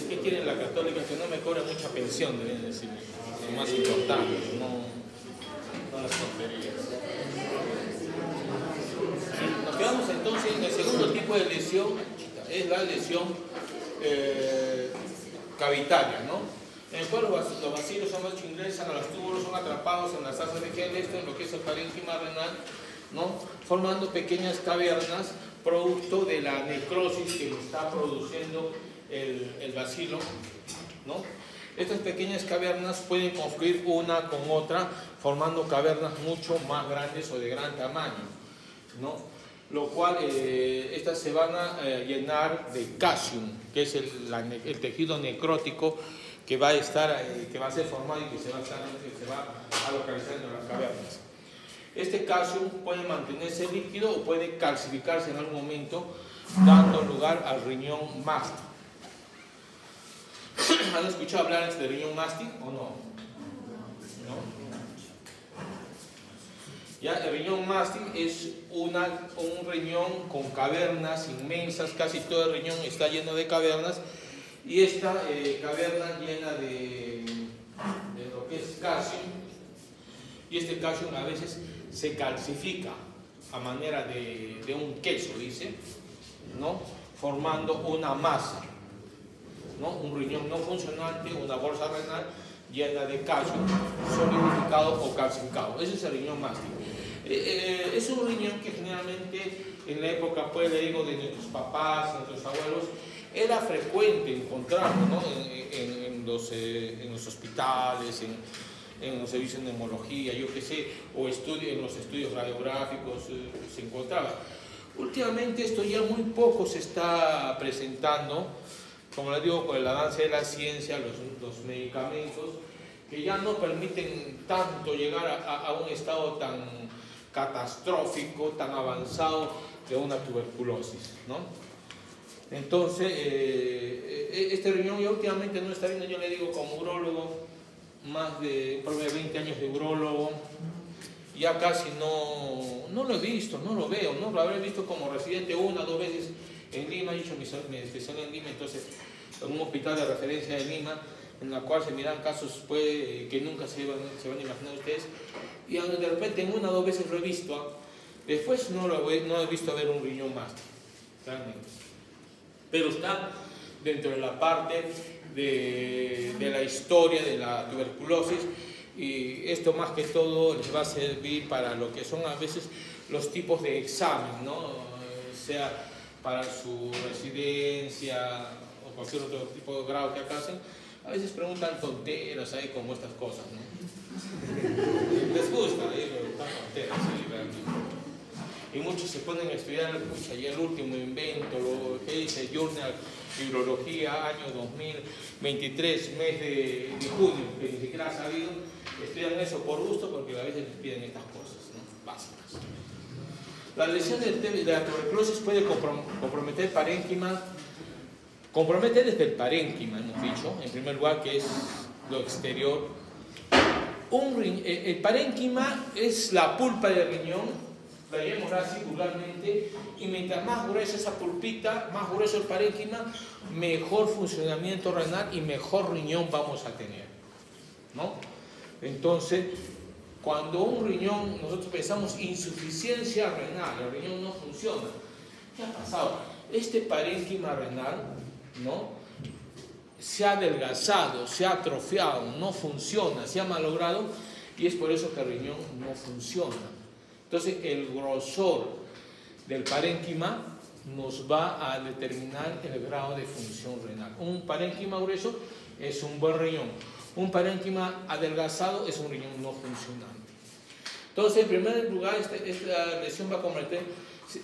¿qué quieren la católica? Que no me cobre mucha pensión, deben decir. Lo más importante, no las tonterías. Nos quedamos entonces en el segundo tipo de lesión, es la lesión cavitaria, ¿no? En el cual los bacilos ingresan a los túbulos, son atrapados en las asas de gel, esto en lo que es el parénquima renal, ¿no? Formando pequeñas cavernas producto de la necrosis que está produciendo el bacilo, ¿no? Estas pequeñas cavernas pueden confluir una con otra, formando cavernas mucho más grandes o de gran tamaño, ¿no? Lo cual estas se van a llenar de calcium, que es el tejido necrótico que va a ser formado y que se va a localizar en las cavernas. Este calcium puede mantenerse líquido o puede calcificarse en algún momento, dando lugar al riñón mástil. ¿Han escuchado hablar antes del riñón mástil o no? ¿No? Ya, el riñón mástil es un riñón con cavernas inmensas, casi todo el riñón está lleno de cavernas, y esta caverna llena de lo que es calcio, y este calcio a veces se calcifica a manera de un queso, dice, ¿no? Formando una masa, ¿no? Un riñón no funcionante, una bolsa renal llena de calcio solidificado o calcificado. Ese es el riñón mástil. Es un riñón que generalmente en la época, pues le digo, de nuestros papás, nuestros abuelos, era frecuente encontrarlo, ¿no? en los hospitales, en los servicios de neumología, yo qué sé, o en los estudios radiográficos se encontraba. Últimamente esto ya muy poco se está presentando, como les digo, con el avance de la ciencia, los medicamentos, que ya no permiten tanto llegar a un estado tan catastrófico, tan avanzado de una tuberculosis, ¿no? Entonces, este riñón ya últimamente no está viendo, yo le digo como urólogo, más de 20 años de urólogo, ya casi no lo he visto, no lo veo, ¿no? Lo habré visto como residente 1 o 2 veces en Lima, he hecho mi especialidad en Lima, entonces en un hospital de referencia de Lima, en la cual se miran casos pues, que nunca se van a imaginar ustedes, y de repente en 1 o 2 veces lo he visto, después no he visto ver un riñón mástil, realmente. Pero está dentro de la parte de la historia de la tuberculosis, y esto más que todo les va a servir para lo que son a veces los tipos de examen, ¿no? Sea para su residencia o cualquier otro tipo de grado que acá hacen, a veces preguntan tonteras ahí como estas cosas, ¿no? Les gusta, estas tonteras, ¿sí? Realmente. Y muchos se ponen a estudiar, pucha, y el último invento, lo que dice Journal de Urología, año 2023, mes de junio, que ni siquiera ha sabido, estudian eso por gusto porque a veces les piden estas cosas, ¿no? Básicas. La lesión de la tuberculosis puede comprometer parénquima, compromete desde el parénquima, hemos dicho, en primer lugar, que es lo exterior. El parénquima es la pulpa del riñón, la llamamos así vulgarmente, y mientras más gruesa esa pulpita, más grueso el parénquima, mejor funcionamiento renal y mejor riñón vamos a tener, ¿no? Entonces, cuando un riñón, nosotros pensamos insuficiencia renal, el riñón no funciona. ¿Qué ha pasado? Este parénquima renal, ¿no? Se ha adelgazado, se ha atrofiado, no funciona, se ha malogrado, y es por eso que el riñón no funciona. Entonces, el grosor del parénquima nos va a determinar el grado de función renal. Un parénquima grueso es un buen riñón. Un parénquima adelgazado es un riñón no funcionante. Entonces, en primer lugar, esta lesión va a convertir,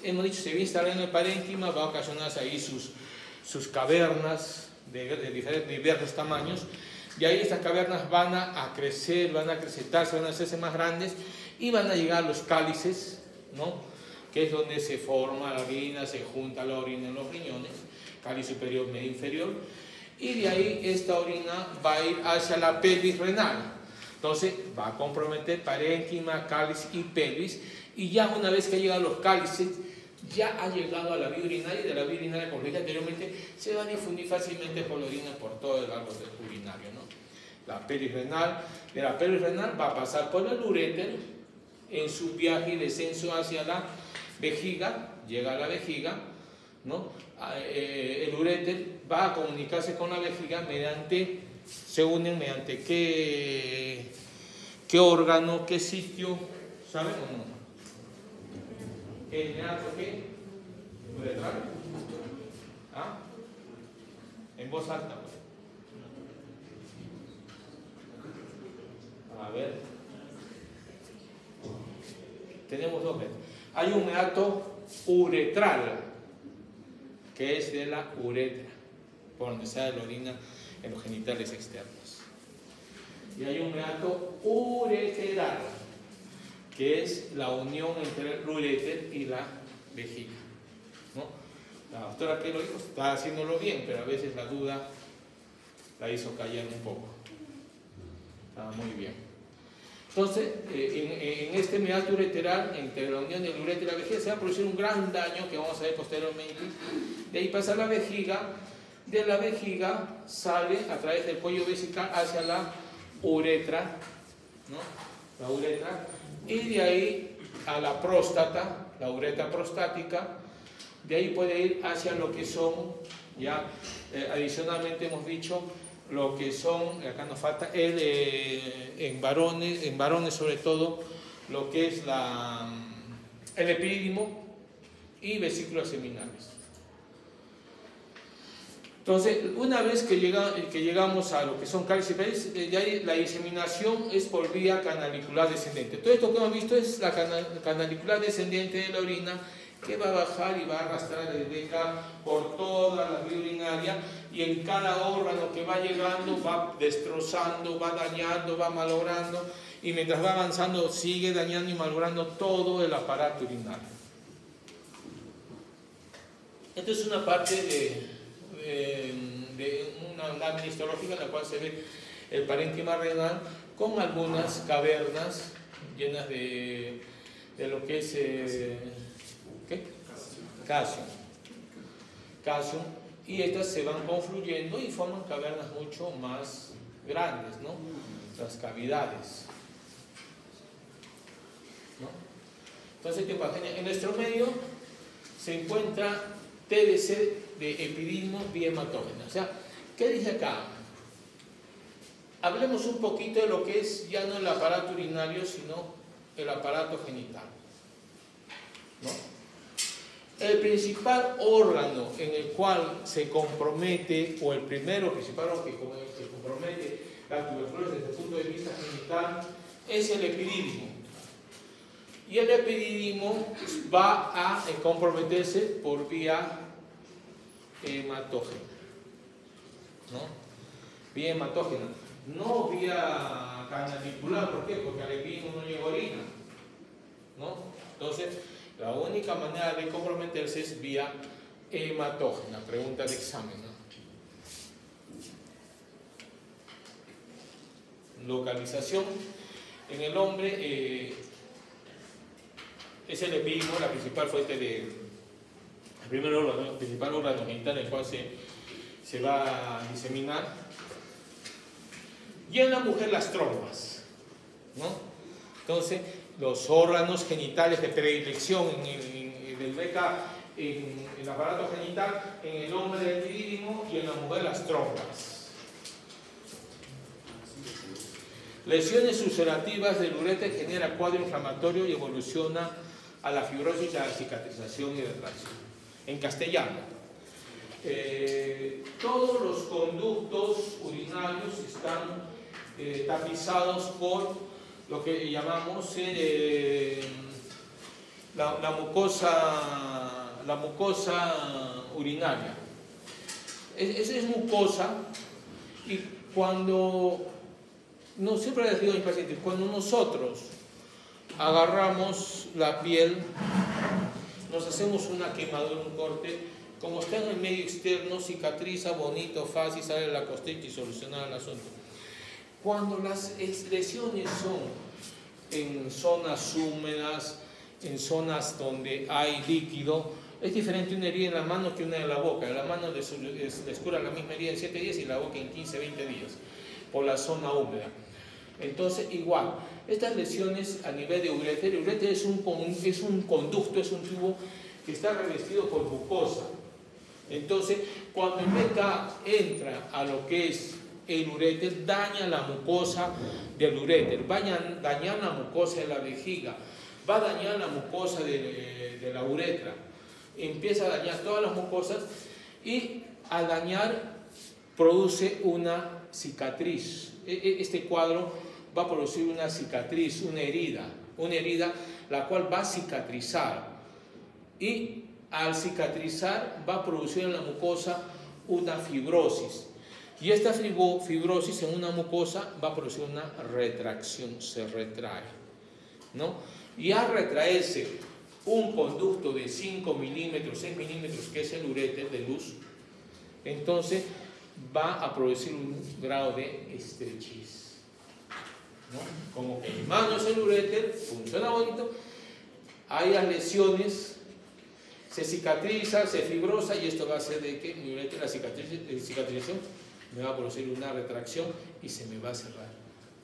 hemos dicho, se va a instalar en el parénquima, va a ocasionar ahí sus cavernas de diversos tamaños, y ahí estas cavernas van a crecer, van a acrecentarse, van a hacerse más grandes, y van a llegar los cálices, ¿no? Que es donde se forma la orina, se junta la orina en los riñones, cáliz superior, medio, inferior, y de ahí esta orina va a ir hacia la pelvis renal. Entonces va a comprometer parénquima, cáliz y pelvis, y ya una vez que llegan los cálices, ya ha llegado a la vía urinaria y de la vía urinaria, como dije anteriormente, se va a difundir fácilmente por la orina por todo el árbol urinario, ¿no? La perirrenal, de la perirrenal va a pasar por el uréter en su viaje y descenso hacia la vejiga, llega a la vejiga, ¿no? El uréter va a comunicarse con la vejiga mediante, se unen mediante qué órgano, qué sitio, ¿saben o no? ¿El meato qué? ¿Uretral? ¿Ah? En voz alta, pues. A ver. Tenemos dos veces. Hay un meato uretral, que es de la uretra, por donde sale la orina en los genitales externos. Y hay un meato ureteral, que es la unión entre el uréter y la vejiga, ¿no? La doctora que lo dijo está haciéndolo bien, pero a veces la duda la hizo callar un poco. Estaba muy bien. Entonces, en este meato ureteral, entre la unión del uréter y la vejiga, se va a producir un gran daño que vamos a ver posteriormente. De ahí pasa la vejiga, de la vejiga sale a través del cuello vesical hacia la uretra, ¿no? La uretra, y de ahí a la próstata, la uretra prostática. De ahí puede ir hacia lo que son, ya adicionalmente hemos dicho, lo que son, acá nos falta, en varones sobre todo, lo que es el epidídimo y vesículas seminales. Entonces, una vez que llegamos a lo que son cáliz y peris, ya la diseminación es por vía canalicular descendente. Todo esto que hemos visto es la canalicular descendente de la orina, que va a bajar y va a arrastrar desde acá por toda la vía urinaria, y en cada órgano que va llegando va destrozando, va dañando, va malogrando, y mientras va avanzando sigue dañando y malogrando todo el aparato urinario. Esto es una parte de una lámina histológica en la cual se ve el parénquima renal con algunas cavernas llenas de lo que es ¿qué? Calcio, y estas se van confluyendo y forman cavernas mucho más grandes, ¿no? Las cavidades, ¿no? Entonces, ¿qué pasa? En nuestro medio se encuentra TBC de epididimo vía hematógena. O sea, ¿qué dice acá? Hablemos un poquito de lo que es ya no el aparato urinario, sino el aparato genital, ¿no? El principal órgano en el cual se compromete, o el primero principal órgano que se compromete la tuberculosis desde el punto de vista genital, es el epididimo. Y el epididimo va a comprometerse por vía hematógena, ¿no? Vía hematógena, no vía canalicular. ¿Por qué? Porque al epididimo no llega orina, ¿no? Entonces, la única manera de comprometerse es vía hematógena. Pregunta de examen, ¿no? Localización en el hombre es el epididimo, la principal fuente el principal órgano genital en el cual se va a diseminar. Y en la mujer las trompas, ¿no? Entonces, los órganos genitales de predilección en el aparato genital, en el hombre el epididimo y en la mujer las trompas. Lesiones ulcerativas del uréter genera cuadro inflamatorio y evoluciona a la fibrosis, a la cicatrización y retracción. En castellano, todos los conductos urinarios están tapizados por lo que llamamos la mucosa urinaria. Es mucosa, y cuando, no siempre les digo a mis pacientes, cuando nosotros agarramos la piel, nos hacemos una quemadura, un corte, como está en el medio externo, cicatriza bonito, fácil, sale la costilla y soluciona el asunto. Cuando las lesiones son en zonas húmedas, en zonas donde hay líquido. Es diferente una herida en la mano que una en la boca. En la mano les cura la misma herida en 7 días y en la boca en 15, 20 días, por la zona húmeda. Entonces, igual, estas lesiones a nivel de uréter, el uréter es un conducto, es un tubo que está revestido por mucosa. Entonces, cuando el BK entra a lo que es el uréter, daña la mucosa del uréter, va a dañar la mucosa de la vejiga, va a dañar la mucosa de la uretra, empieza a dañar todas las mucosas y al dañar produce una cicatriz. Este cuadro va a producir una cicatriz, una herida la cual va a cicatrizar y al cicatrizar va a producir en la mucosa una fibrosis. Y esta fibrosis en una mucosa va a producir una retracción, se retrae, ¿no? Y al retraerse un conducto de 5 milímetros, 6 milímetros, que es el uréter de luz, entonces va a producir un grado de estrechez, ¿no? Como que mi mano es el uréter, funciona bonito, hay las lesiones, se cicatriza, se fibrosa y esto va a hacer de que mi uréter, la cicatrización, me va a producir una retracción y se me va a cerrar.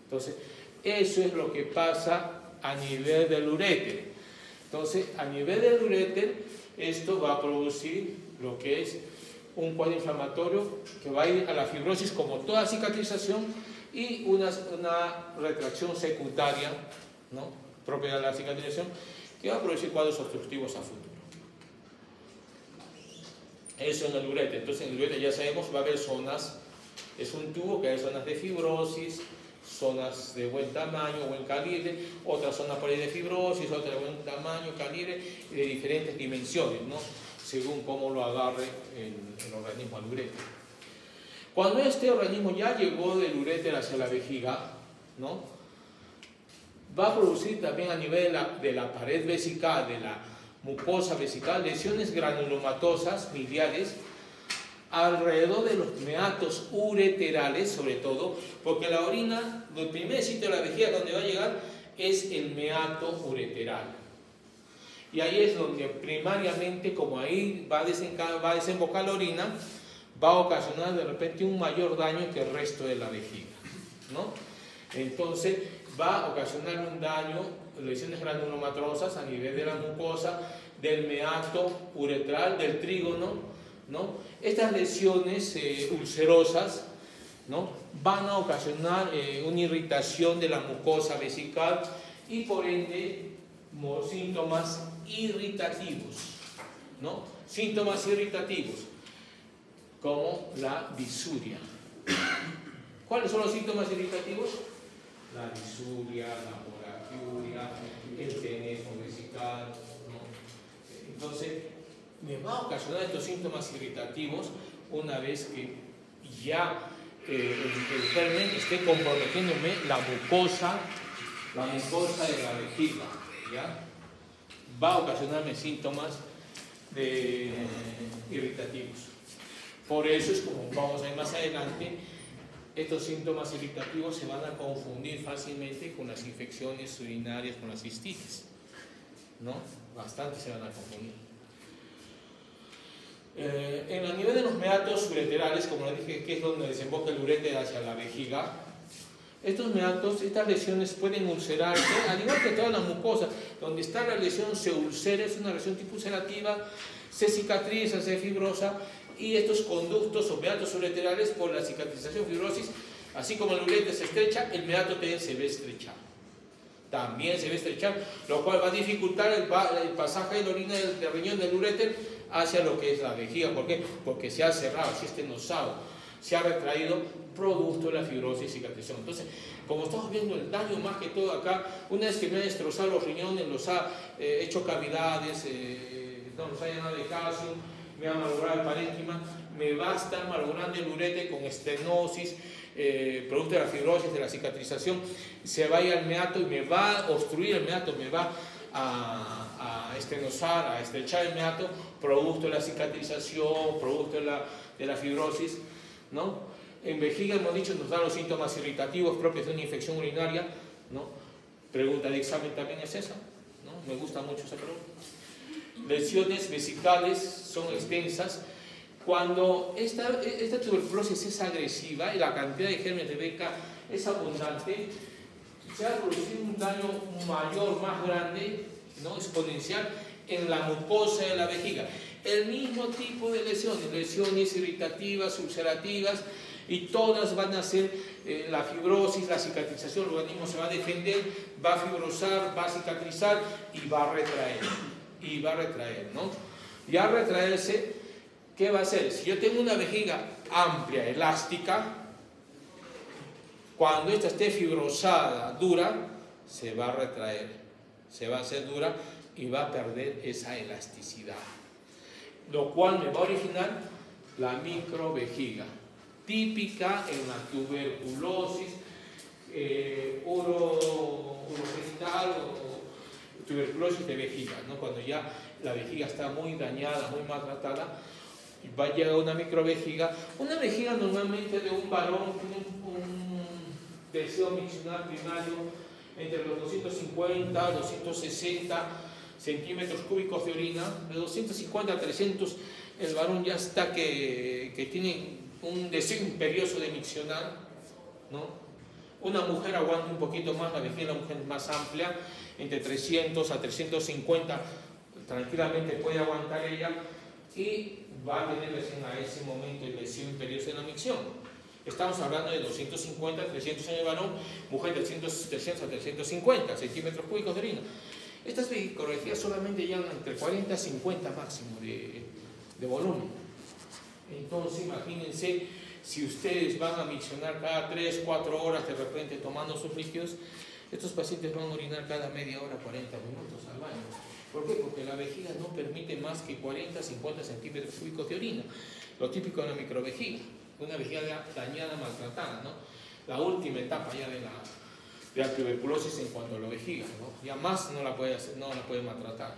Entonces, eso es lo que pasa a nivel del uréter. Entonces, a nivel del uréter, esto va a producir lo que es un cuadro inflamatorio que va a ir a la fibrosis como toda cicatrización y una retracción secundaria, ¿no?, propia de la cicatrización, que va a producir cuadros obstructivos a futuro. Eso en el uréter. Entonces, en el uréter ya sabemos, va a haber zonas, es un tubo que hay zonas de fibrosis, zonas de buen tamaño, buen calibre, otras zonas por ahí de fibrosis, otras de buen tamaño, calibre y de diferentes dimensiones, ¿no?, según cómo lo agarre el organismo al uréter. Cuando este organismo ya llegó del uréter hacia la vejiga, ¿no?, va a producir también a nivel de la pared vesical, de la mucosa vesical, lesiones granulomatosas miliares alrededor de los meatos ureterales, sobre todo, porque la orina, el primer sitio de la vejiga donde va a llegar es el meato ureteral. Y ahí es donde primariamente, como ahí va a desembocar la orina, va a ocasionar de repente un mayor daño que el resto de la vejiga, ¿no? Entonces va a ocasionar un daño, lesiones granulomatosas a nivel de la mucosa, del meato uretral, del trígono, ¿no? Estas lesiones ulcerosas, ¿no?, van a ocasionar una irritación de la mucosa vesical y por ende síntomas irritativos, ¿no?, síntomas irritativos como la disuria. ¿Cuáles son los síntomas irritativos? La disuria, la poraquiuria, el tenefo vesical, ¿no? Entonces, me va a ocasionar estos síntomas irritativos una vez que ya el germen esté comprometiéndome la mucosa de la vejiga, ¿ya? Va a ocasionarme síntomas irritativos. Por eso es como vamos a ver más adelante, estos síntomas irritativos se van a confundir fácilmente con las infecciones urinarias, con las cistitis, ¿no? Bastante se van a confundir. En el nivel de los meatos ureterales, como les dije, que es donde desemboca el uréter hacia la vejiga, estos meatos, estas lesiones pueden ulcerarse, al igual que toda la mucosa. Donde está la lesión se ulcera, es una lesión tipo ulcerativa, se cicatriza, se fibrosa, y estos conductos o meatos ureterales, por la cicatrización, fibrosis, así como el uréter se estrecha, el meato también se ve estrechado. También se ve estrechar, lo cual va a dificultar el pasaje de la orina del riñón del uréter hacia lo que es la vejiga. ¿Por qué? Porque se ha cerrado, se ha estenosado, se ha retraído producto de la fibrosis y cicatrización. Entonces, como estamos viendo el daño más que todo acá, una vez que me ha destrozado los riñones, los ha hecho cavidades, no los ha llenado de calcio, me ha malogrado el parénquima, me va a estar malogrando el uréter con estenosis, producto de la fibrosis, de la cicatrización, se va a ir al meato y me va a obstruir el meato, me va a estenosar, a estrechar el meato, producto de la cicatrización, producto de la fibrosis, ¿no? En vejiga, hemos dicho, nos dan los síntomas irritativos propios de una infección urinaria, ¿no? Pregunta de examen también es esa, ¿no? me gusta mucho esa pregunta. Lesiones vesicales son extensas. Cuando esta tuberculosis es agresiva y la cantidad de gérmenes de Beca es abundante, se ha producido un daño mayor, más grande, ¿no? Exponencial, en la mucosa de la vejiga. El mismo tipo de lesiones irritativas, ulcerativas, y todas van a ser la fibrosis, la cicatrización, el organismo se va a defender, va a fibrosar, va a cicatrizar y va a retraer. ¿No? Y al retraerse, ¿qué va a hacer? Si yo tengo una vejiga amplia, elástica, cuando esta esté fibrosada, dura, se va a retraer, se va a hacer dura y va a perder esa elasticidad, lo cual me va a originar la microvejiga, típica en la tuberculosis urogenital o tuberculosis de vejiga, ¿no? Cuando ya la vejiga está muy dañada, muy maltratada, va a llegar una microvejiga. Una vejiga normalmente de un varón tiene un deseo miccional primario entre los 250 a 260 centímetros cúbicos de orina. De 250 a 300 el varón ya está que tiene un deseo imperioso de miccionar, ¿no? Una mujer aguanta un poquito más, la vejiga de la mujer es más amplia, entre 300 a 350 tranquilamente puede aguantar ella, y va a tener recién a ese momento el deseo imperioso de la micción. Estamos hablando de 250 a 300 en el varón, mujer de 300 a 350 centímetros cúbicos de orina. Estas vejicorregias solamente llegan entre 40 a 50 máximo de volumen. Entonces imagínense, si ustedes van a miccionar cada 3, 4 horas de repente tomando sus líquidos, estos pacientes van a orinar cada media hora, 40 minutos al baño. ¿Por qué? Porque la vejiga no permite más que 40, 50 centímetros cúbicos de orina. Lo típico de la microvejiga, una vejiga dañada, maltratada, ¿no? La última etapa ya de la tuberculosis en cuanto a la vejiga, ¿no? Ya más no la puede hacer, no la puede maltratar.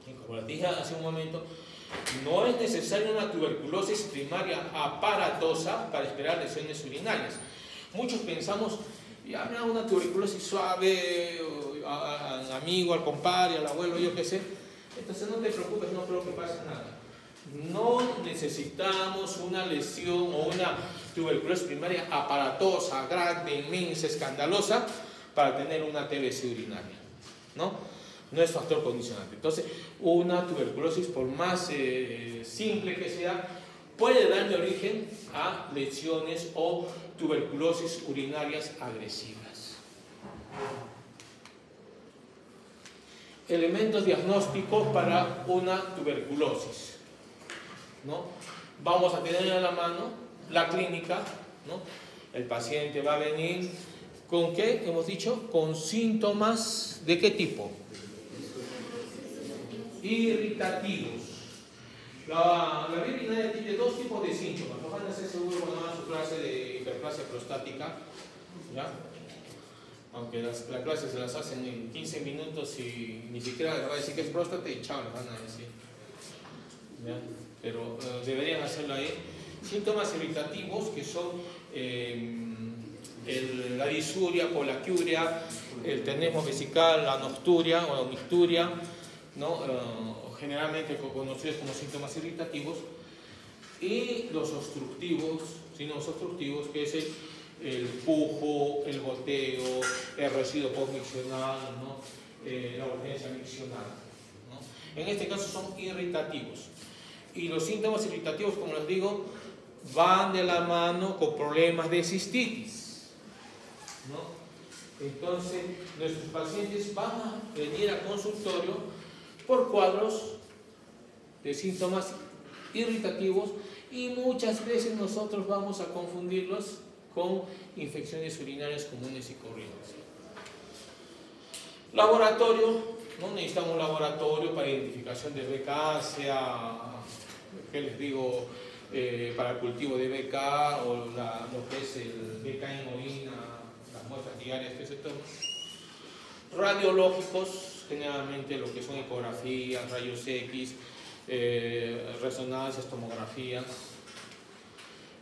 Y como les dije hace un momento, no es necesaria una tuberculosis primaria aparatosa para esperar lesiones urinarias. Muchos pensamos, ya me hago una tuberculosis suave, al amigo, al compadre, al abuelo, yo qué sé. Entonces no te preocupes, no creo que pase nada. No necesitamos una lesión o una tuberculosis primaria aparatosa, grande, inmensa, escandalosa para tener una TBC urinaria, ¿no? No es factor condicionante. Entonces, una tuberculosis, por más simple que sea, puede darle origen a lesiones o tuberculosis urinarias agresivas. Elementos diagnósticos para una tuberculosis, ¿no? Vamos a tener a la mano la clínica, ¿no? El paciente va a venir con ¿qué? Hemos dicho, con síntomas ¿de qué tipo? Irritativos. La vía urinaria tiene dos tipos de síntomas. Lo van a hacer seguro cuando hagan su clase de hiperplasia prostática, ¿ya? Aunque las clases se las hacen en 15 minutos y ni siquiera les va a decir que es próstata y chao, les van a decir, ¿ya? Pero deberían hacerlo ahí. Síntomas irritativos que son la disuria, polaquiuria, el tenesmo vesical, la nocturia o la micturia, ¿no? Generalmente conocidos como síntomas irritativos, y los obstructivos, signos obstructivos, que es el pujo, el goteo, el residuo postmiccional, ¿no? La urgencia miccional, ¿no? En este caso son irritativos. Y los síntomas irritativos, como les digo, van de la mano con problemas de cistitis, ¿no? Entonces, nuestros pacientes van a venir al consultorio por cuadros de síntomas irritativos, y muchas veces nosotros vamos a confundirlos con infecciones urinarias comunes y corrientes. Laboratorio, no necesitamos un laboratorio para identificación de BK, sea, ¿qué les digo? Para el cultivo de BK o lo que es el BK en orina, las muestras diarias que se toman. Radiológicos, generalmente lo que son ecografías, rayos X, resonancias, tomografías.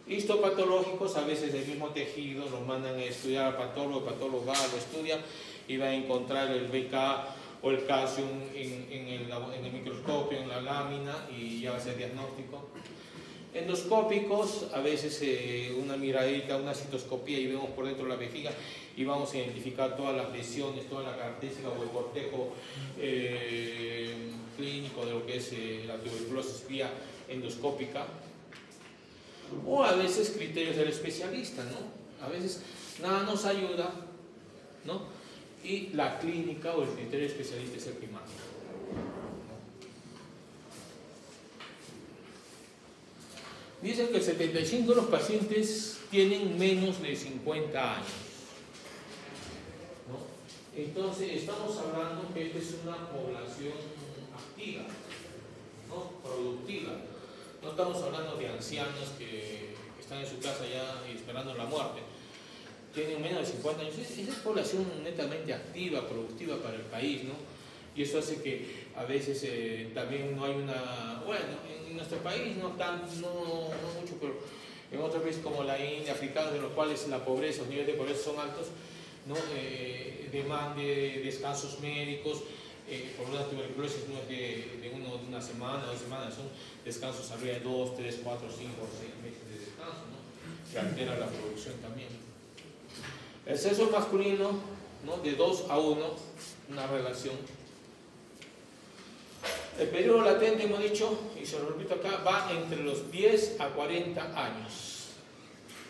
Histopatológicos, a veces del mismo tejido, lo mandan a estudiar al patólogo, el patólogo va, lo estudia y va a encontrar el BK o el calcio en el microscopio, en la lámina, y ya va a ser diagnóstico. Endoscópicos, a veces una miradita, una citoscopía y vemos por dentro de la vejiga y vamos a identificar todas las lesiones, toda la característica o el cortejo clínico de lo que es la tuberculosis vía endoscópica. O a veces criterios del especialista, ¿no? A veces nada nos ayuda, ¿no? Y la clínica o el criterio del especialista es el que manda. Dicen que el 75% de los pacientes tienen menos de 50 años, ¿no? Entonces estamos hablando que esta es una población activa, ¿no? Productiva. No estamos hablando de ancianos que están en su casa ya esperando la muerte. Tienen menos de 50 años. Esa es población netamente activa, productiva para el país, ¿no? Y eso hace que a veces también no hay una... Bueno, en nuestro país no mucho, pero en otros países como la India, africanos, en los cuales la pobreza, los niveles de pobreza son altos, ¿no? Demande descansos médicos, por una tuberculosis no es de una semana, 2 semanas, son descansos arriba de 2, 3, 4, 5, 6 meses de descanso, ¿no? Que altera la producción también. El sexo masculino, ¿no? De 2 a 1, una relación. El periodo latente, hemos dicho, y se lo repito acá, va entre los 10 a 40 años,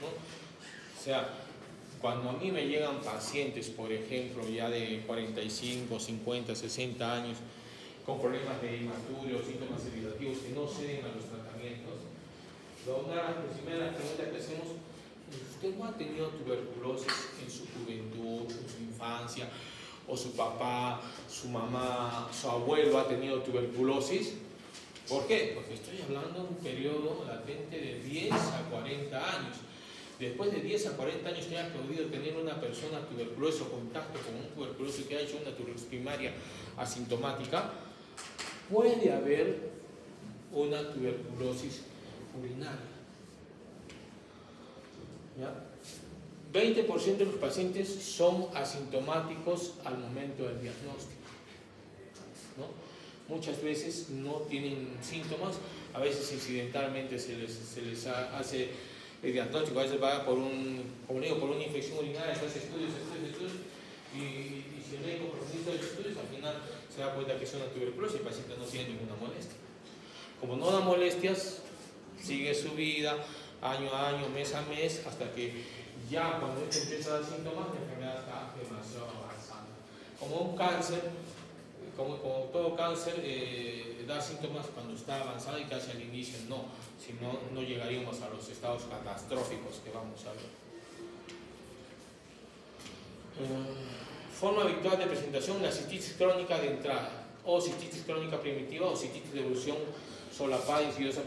¿no? O sea, cuando a mí me llegan pacientes, por ejemplo, ya de 45, 50, 60 años, con problemas de hematuria o síntomas irritativos que no ceden a los tratamientos, una de las primeras preguntas que hacemos: ¿usted no ha tenido tuberculosis en su juventud, en su infancia? ¿O su papá, su mamá, su abuelo ha tenido tuberculosis? ¿Por qué? Porque estoy hablando de un periodo latente de 10 a 40 años. Después de 10 a 40 años que haya podido tener una persona tuberculosa o contacto con un tuberculoso que ha hecho una tuberculosis primaria asintomática, puede haber una tuberculosis urinaria. ¿Ya? 20% de los pacientes son asintomáticos al momento del diagnóstico, ¿no? Muchas veces no tienen síntomas, a veces incidentalmente se les hace el diagnóstico, a veces va por una infección urinaria, se hace estudios, y si el médico profundiza los estudios, al final se da cuenta que es una tuberculosis y el paciente no tiene ninguna molestia. Como no da molestias, sigue su vida año a año, mes a mes, hasta que ya cuando empieza a dar síntomas, la enfermedad está demasiado avanzada. Como un cáncer, como todo cáncer, da síntomas cuando está avanzado y casi al inicio no, si no, no llegaríamos a los estados catastróficos que vamos a ver. Forma habitual de presentación: la cistitis crónica de entrada, o cistitis crónica primitiva, o cistitis de evolución solapada, insidiosa.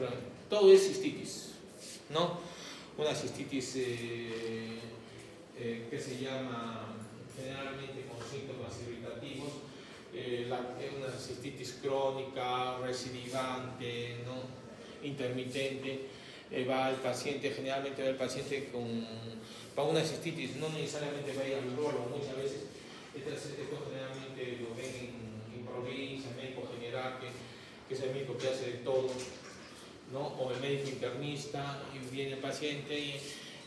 Todo es cistitis, ¿no? Una cistitis que se llama generalmente con síntomas irritativos, una cistitis crónica, recidivante, ¿no? Intermitente. Va el paciente, generalmente va el paciente para una cistitis, no necesariamente va a ir al urologo, muchas veces esto generalmente lo ven en provincia, médico general, que es el médico que hace de todo, ¿no? O el médico internista, y viene el paciente y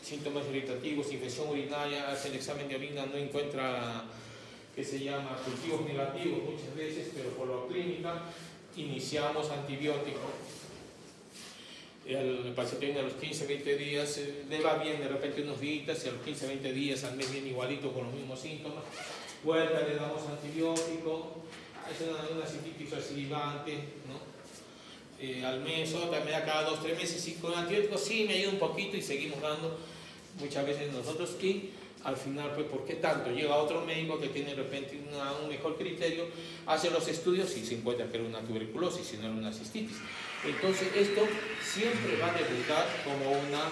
síntomas irritativos, infección urinaria, hace el examen de orina, no encuentra, que se llama cultivos negativos muchas veces, pero por la clínica iniciamos antibiótico. El paciente viene a los 15, 20 días, le va bien de repente unos días, y a los 15, 20 días al mes viene igualito con los mismos síntomas, vuelta, le damos antibiótico, es una cistitis recidivante, ¿no? Al mes, otra me da cada 2 o 3 meses, y con antibióticos sí me ayuda un poquito y seguimos dando muchas veces nosotros, y al final, pues, ¿por qué tanto? Llega otro médico que tiene de repente un mejor criterio, hace los estudios y se encuentra que era una tuberculosis y no era una cistitis. Entonces esto siempre va a debutar como una...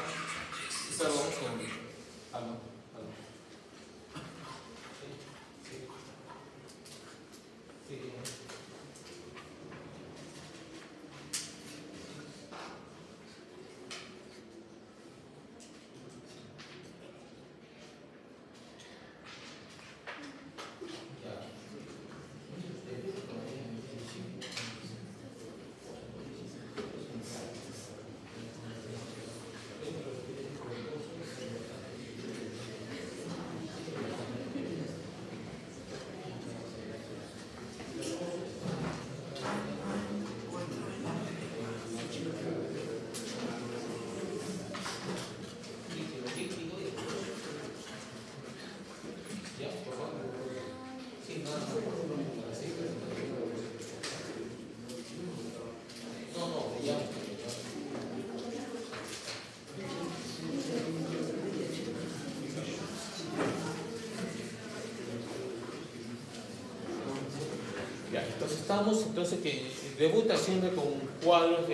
estamos, entonces, que debuta siempre con cuadros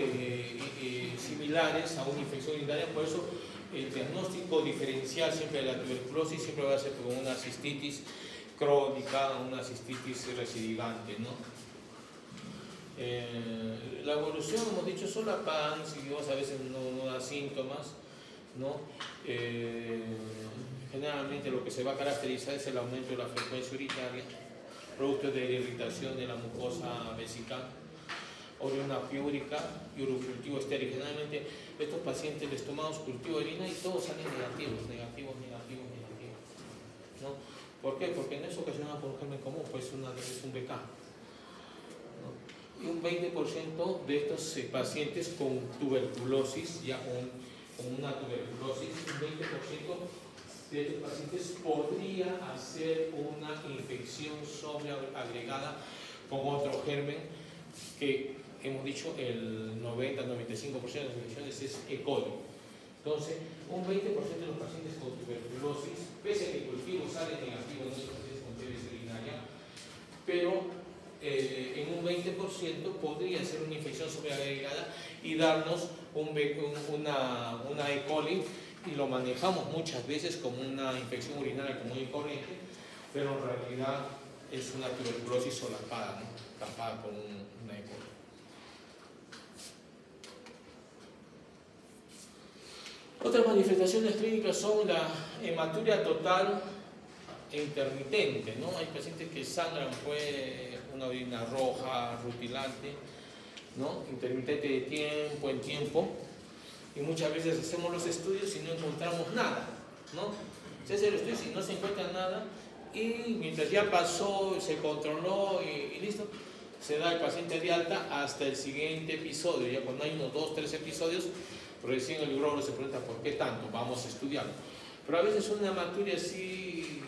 similares a una infección urinaria, por eso el diagnóstico diferencial siempre de la tuberculosis siempre va a ser con una cistitis crónica, una cistitis recidivante, ¿no? La evolución, hemos dicho, solapa, si a veces no da síntomas, ¿no? Generalmente lo que se va a caracterizar es el aumento de la frecuencia urinaria, producto de la irritación de la mucosa vesical, orina piúrica y urocultivo estéril. Generalmente estos pacientes les tomamos cultivo de orina y todos salen negativos, ¿no? ¿Por qué? Porque no es ocasionado por un germen común, pues es un BK, ¿no? Y un 20% de estos pacientes con tuberculosis, ya con una tuberculosis, un 20% de estos pacientes podría hacer una infección sobreagregada con otro germen que hemos dicho el 90-95% de las infecciones es E. coli. Entonces, un 20% de los pacientes con tuberculosis, pese a que el cultivo sale negativo en los pacientes con TBC urinaria, pero en un 20% podría ser una infección sobreagregada y darnos una E. coli, y lo manejamos muchas veces como una infección urinaria común y corriente, pero en realidad es una tuberculosis solapada, ¿no? Tapada por una E. coli. Otras manifestaciones clínicas son la hematuria total e intermitente, ¿no? Hay pacientes que sangran una orina roja, rutilante, ¿no? Intermitente de tiempo en tiempo, y muchas veces hacemos los estudios y no encontramos nada, ¿no? Se hace el estudio y no se encuentra nada, y mientras ya pasó, se controló y listo, se da el paciente de alta hasta el siguiente episodio. Ya cuando hay unos 2 o 3 episodios, recién el urologo se pregunta por qué tanto, vamos a estudiarlo. Pero a veces una hematuria así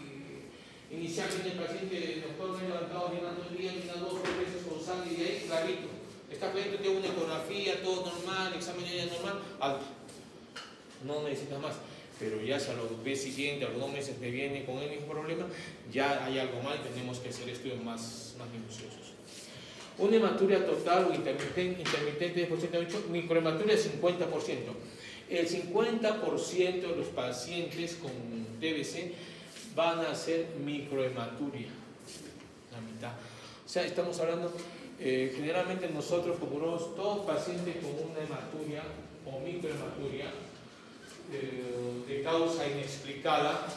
inicial en el paciente, doctor, me he levantado orinando el día, orina 2 o 3 veces con sangre, y ahí clarito. Está clarito, tiene una ecografía, todo normal, examen de orina normal, alto. No necesita más. Pero ya si a los meses siguientes, a los 2 meses me viene con el mismo problema, ya hay algo mal y tenemos que hacer estudios más minuciosos. Una hematuria total o intermitente de 10%, microhematuria 50%. El 50% de los pacientes con TBC van a ser microhematuria, la mitad. O sea, estamos hablando, generalmente nosotros como urólogos, todo paciente con una hematuria o microhematuria de causa inexplicada,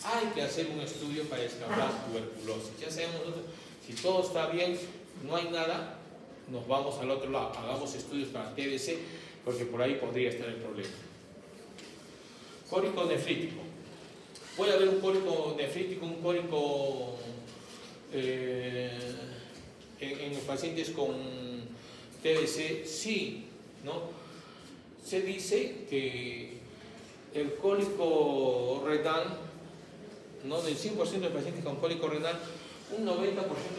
hay que hacer un estudio para descartar tuberculosis. Ya sabemos nosotros, si todo está bien, no hay nada, nos vamos al otro lado, hagamos estudios para TBC, porque por ahí podría estar el problema. Cólico nefrítico. ¿Puede haber un cólico nefrítico, un cólico en los pacientes con TBC? Sí, ¿no? Se dice que el cólico renal, ¿no? Del 100% de los pacientes con cólico renal, un 90% de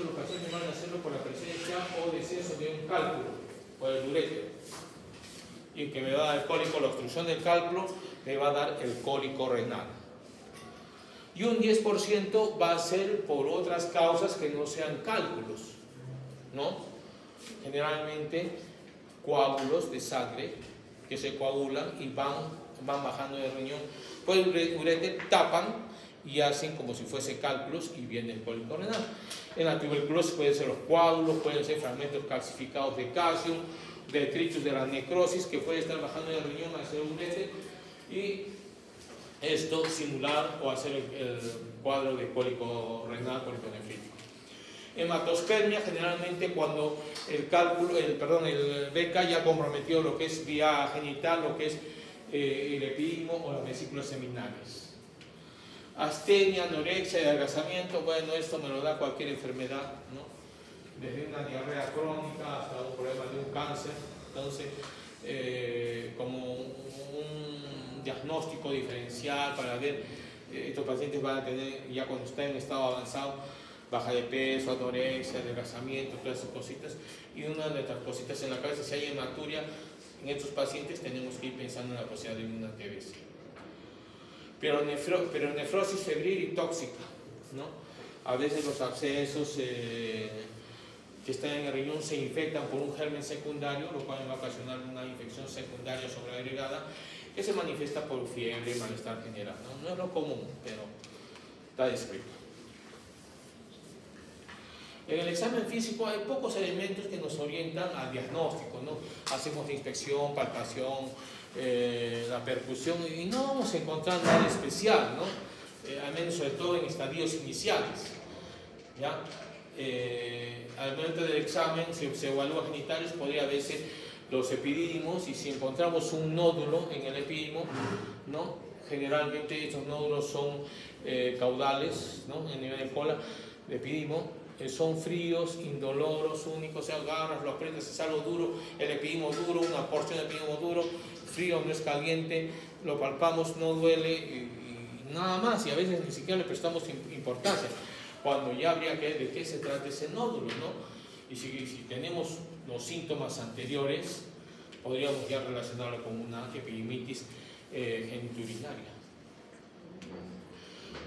los pacientes van a hacerlo por la presencia o descenso de un cálculo, por el uréter. Y que me va a dar el cólico, la obstrucción del cálculo, me va a dar el cólico renal. Y un 10% va a ser por otras causas que no sean cálculos, ¿no? Generalmente coágulos de sangre que se coagulan y van bajando del riñón por el uréter, tapan y hacen como si fuese cálculos y viene el cólico renal. En la tuberculosis pueden ser los coágulos, pueden ser fragmentos calcificados de calcio, detritus de la necrosis que puede estar bajando del riñón hacia el uréter, y esto simular o hacer el cuadro de cólico renal, cólico nefrítico. Hematospermia, generalmente cuando el BK ya comprometió lo que es vía genital, lo que es el epidimo o las vesículas seminales. Astenia, anorexia y adelgazamiento, bueno, esto me lo da cualquier enfermedad, ¿no? Desde una diarrea crónica hasta un problema de un cáncer. Entonces, como un diagnóstico diferencial para ver, estos pacientes van a tener, ya cuando están en estado avanzado, baja de peso, anorexia, adelgazamiento, todas esas cositas. Y una de estas cositas en la cabeza, si hay hematuria en estos pacientes, tenemos que ir pensando en la posibilidad de una TBC. Pero nefrosis febril y tóxica, ¿no? A veces los abscesos que están en el riñón se infectan por un germen secundario, lo cual va a ocasionar una infección secundaria sobreagregada que se manifiesta por fiebre y malestar general. No es lo común, pero está descrito. En el examen físico hay pocos elementos que nos orientan al diagnóstico, ¿no? Hacemos la inspección, palpación, la percusión y no vamos a encontrar nada especial, ¿no? Al menos sobre todo en estadios iniciales, ¿ya? Al momento del examen se evalúa genitales, podría verse los epidídimos y si encontramos un nódulo en el epidídimo, ¿no? Generalmente estos nódulos son caudales, ¿no? En nivel de cola de epidídimo. Son fríos, indoloros, únicos, se agarras, lo aprietas, es algo duro, el epidídimo duro, una porción de epidídimo duro, frío, no es caliente, lo palpamos, no duele y nada más, y a veces ni siquiera le prestamos importancia, cuando ya habría que ver de qué se trata ese nódulo, ¿no? Y si tenemos los síntomas anteriores, podríamos ya relacionarlo con una epididimitis genitourinaria.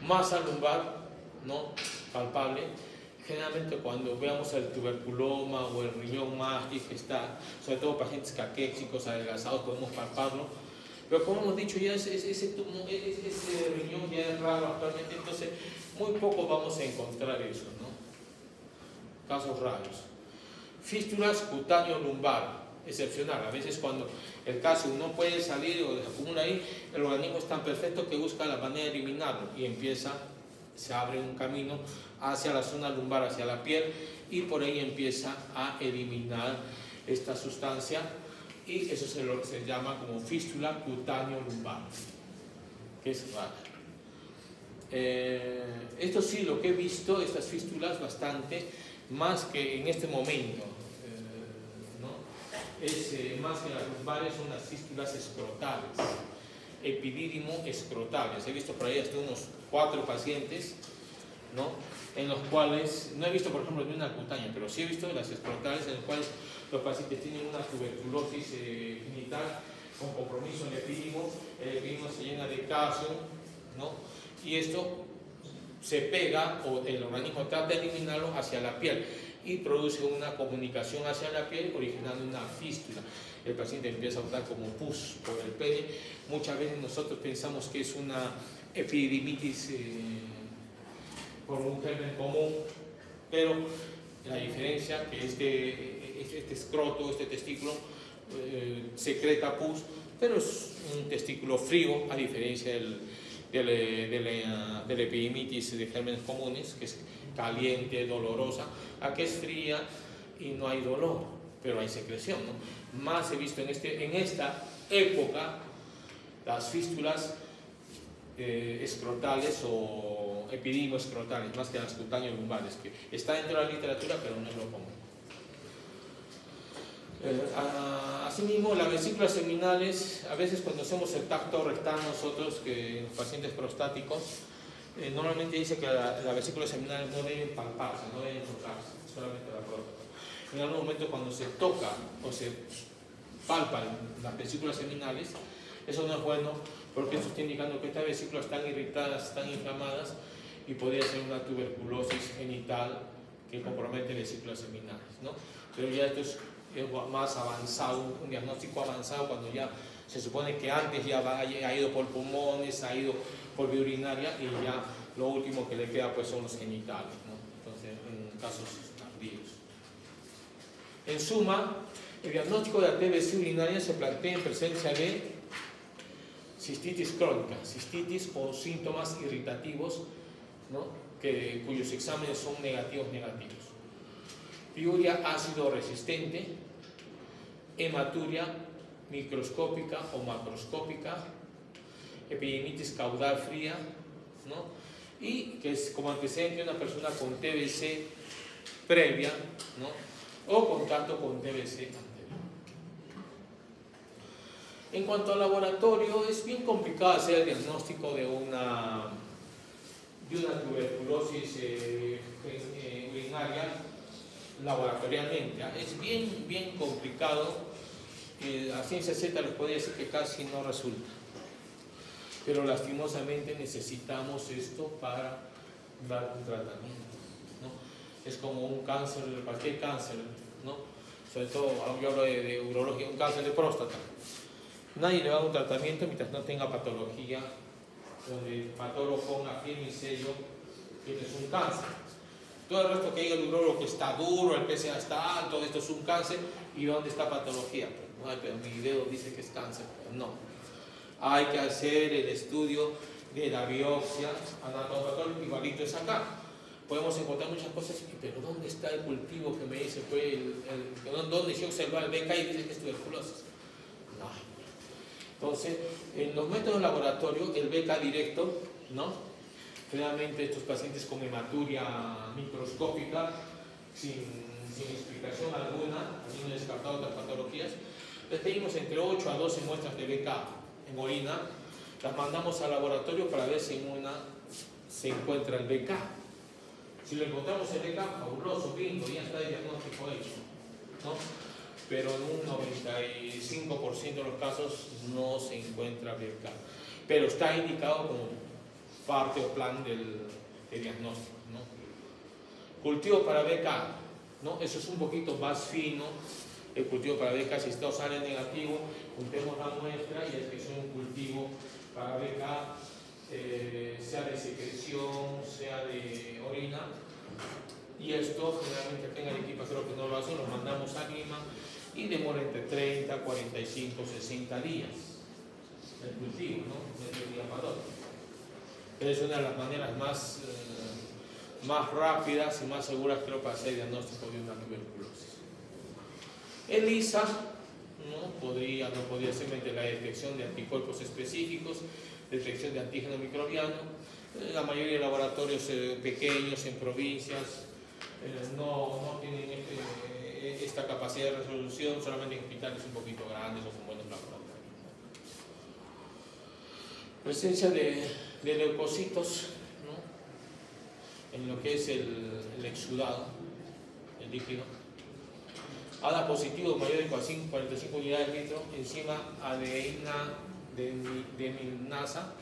Masa lumbar, ¿no? Palpable. Generalmente cuando veamos el tuberculoma o el riñón mástil que está, sobre todo pacientes caquéxicos, adelgazados, podemos palparlo. Pero como hemos dicho, ya ese riñón ya es raro actualmente, entonces muy poco vamos a encontrar eso, ¿no? Casos raros. Fístulas cutáneo-lumbar, excepcional. A veces cuando el calcio no puede salir o se acumula ahí, el organismo es tan perfecto que busca la manera de eliminarlo y se abre un camino hacia la zona lumbar, hacia la piel, y por ahí empieza a eliminar esta sustancia y eso se llama como fístula cutáneo-lumbar, que es raro. Esto sí, lo que he visto, estas fístulas bastante, más que en este momento, ¿no? Más que las lumbares son las fístulas escrotales, epidídimo escrotales. He visto por ahí hasta unos 4 pacientes, ¿no? En los cuales, no he visto por ejemplo de una cutánea, pero sí he visto las escrotales en las cuales los pacientes tienen una tuberculosis genital con compromiso en el epidídimo se llena de calcio, ¿no? Y esto se pega, o el organismo trata de eliminarlo hacia la piel y produce una comunicación hacia la piel originando una fístula. El paciente empieza a botar como pus por el pene. Muchas veces nosotros pensamos que es una epididimitis por un germen común, pero la diferencia que este escroto, este testículo secreta pus, pero es un testículo frío a diferencia del epididimitis de gérmenes comunes, que es caliente, dolorosa, aquí es fría y no hay dolor, pero hay secreción, ¿no? Más he visto en esta época las fístulas escrotales o epididimo escrotales, más que las cutáneo-lumbares, que está dentro de la literatura, pero no es lo común. Asimismo, las vesículas seminales, a veces cuando hacemos el tacto rectal nosotros, que en los pacientes prostáticos, normalmente dice que las vesículas seminales no deben palparse, no deben tocarse, solamente la próstata. En algún momento cuando se toca o se palpan las vesículas seminales, eso no es bueno porque eso está indicando que estas vesículas están irritadas, están inflamadas y podría ser una tuberculosis genital que compromete vesículas seminales, ¿no? Pero ya esto es más avanzado, un diagnóstico avanzado cuando ya se supone que antes ya ha ido por pulmones, ha ido por vía urinaria y ya lo último que le queda pues son los genitales, ¿no? Entonces en casos tardíos. En suma, el diagnóstico de ATVC urinaria se plantea en presencia de cistitis crónica, cistitis con síntomas irritativos, ¿no? Cuyos exámenes son negativos. Piuria ácido resistente, hematuria microscópica o macroscópica, epididimitis caudal fría, ¿no? Y que es como antecedente una persona con TBC previa, ¿no? O contacto con TBC anterior. En cuanto al laboratorio, es bien complicado hacer el diagnóstico de una tuberculosis urinaria laboratorialmente. Es bien complicado, a ciencia cierta les podría decir que casi no resulta, pero lastimosamente necesitamos esto para dar un tratamiento, ¿no? es como un cáncer, cualquier cáncer, ¿no? Sobre todo, yo hablo de urología, un cáncer de próstata. Nadie le va a dar un tratamiento mientras no tenga patología, donde el patólogo ponga firme y sello que es un cáncer. Todo el resto que diga el urólogo que está duro, el PSA está alto, esto es un cáncer, y dónde está patología. Pero, no, pero mi dedo dice que es cáncer. Pero no. Hay que hacer el estudio de la biopsia anatomopatológica, igualito es acá. Podemos encontrar muchas cosas, pero ¿dónde está el cultivo que me dice? ¿Dónde yo observar el BK y dice que es tuberculosis? No. Entonces, en los métodos de laboratorio, el BK directo, ¿no? Generalmente estos pacientes con hematuria microscópica, sin explicación alguna, habiendo descartado otras patologías, les pedimos entre 8 a 12 muestras de BK en orina, las mandamos al laboratorio para ver si en una se encuentra el BK. Si lo encontramos el BK, fabuloso, bingo, ya está el diagnóstico hecho, ¿no? Pero en un 95% de los casos no se encuentra BK, pero está indicado como parte o plan del diagnóstico, ¿no? Cultivo para BK, ¿no? Eso es un poquito más fino. El cultivo para BK, si esto sale negativo, juntemos la muestra y es que es un cultivo para BK, sea de secreción, sea de orina. Y esto generalmente aquí en Arequipa creo que no lo hacen, lo mandamos a Lima y demora entre 30, 45, 60 días el cultivo, ¿no? Medio día para otro. Es una de las maneras más rápidas y más seguras, creo, para hacer diagnóstico de una tuberculosis. ELISA no podría ser mediante la detección de anticuerpos específicos, detección de antígeno microbiano. La mayoría de laboratorios pequeños en provincias no tienen esta capacidad de resolución, solamente en hospitales un poquito grandes o con buenos laboratorios. Presencia de leucocitos, ¿no? En lo que es el exudado, el líquido. ADA positivo mayor de 45 unidades de litro, enzima adheína deaminasa.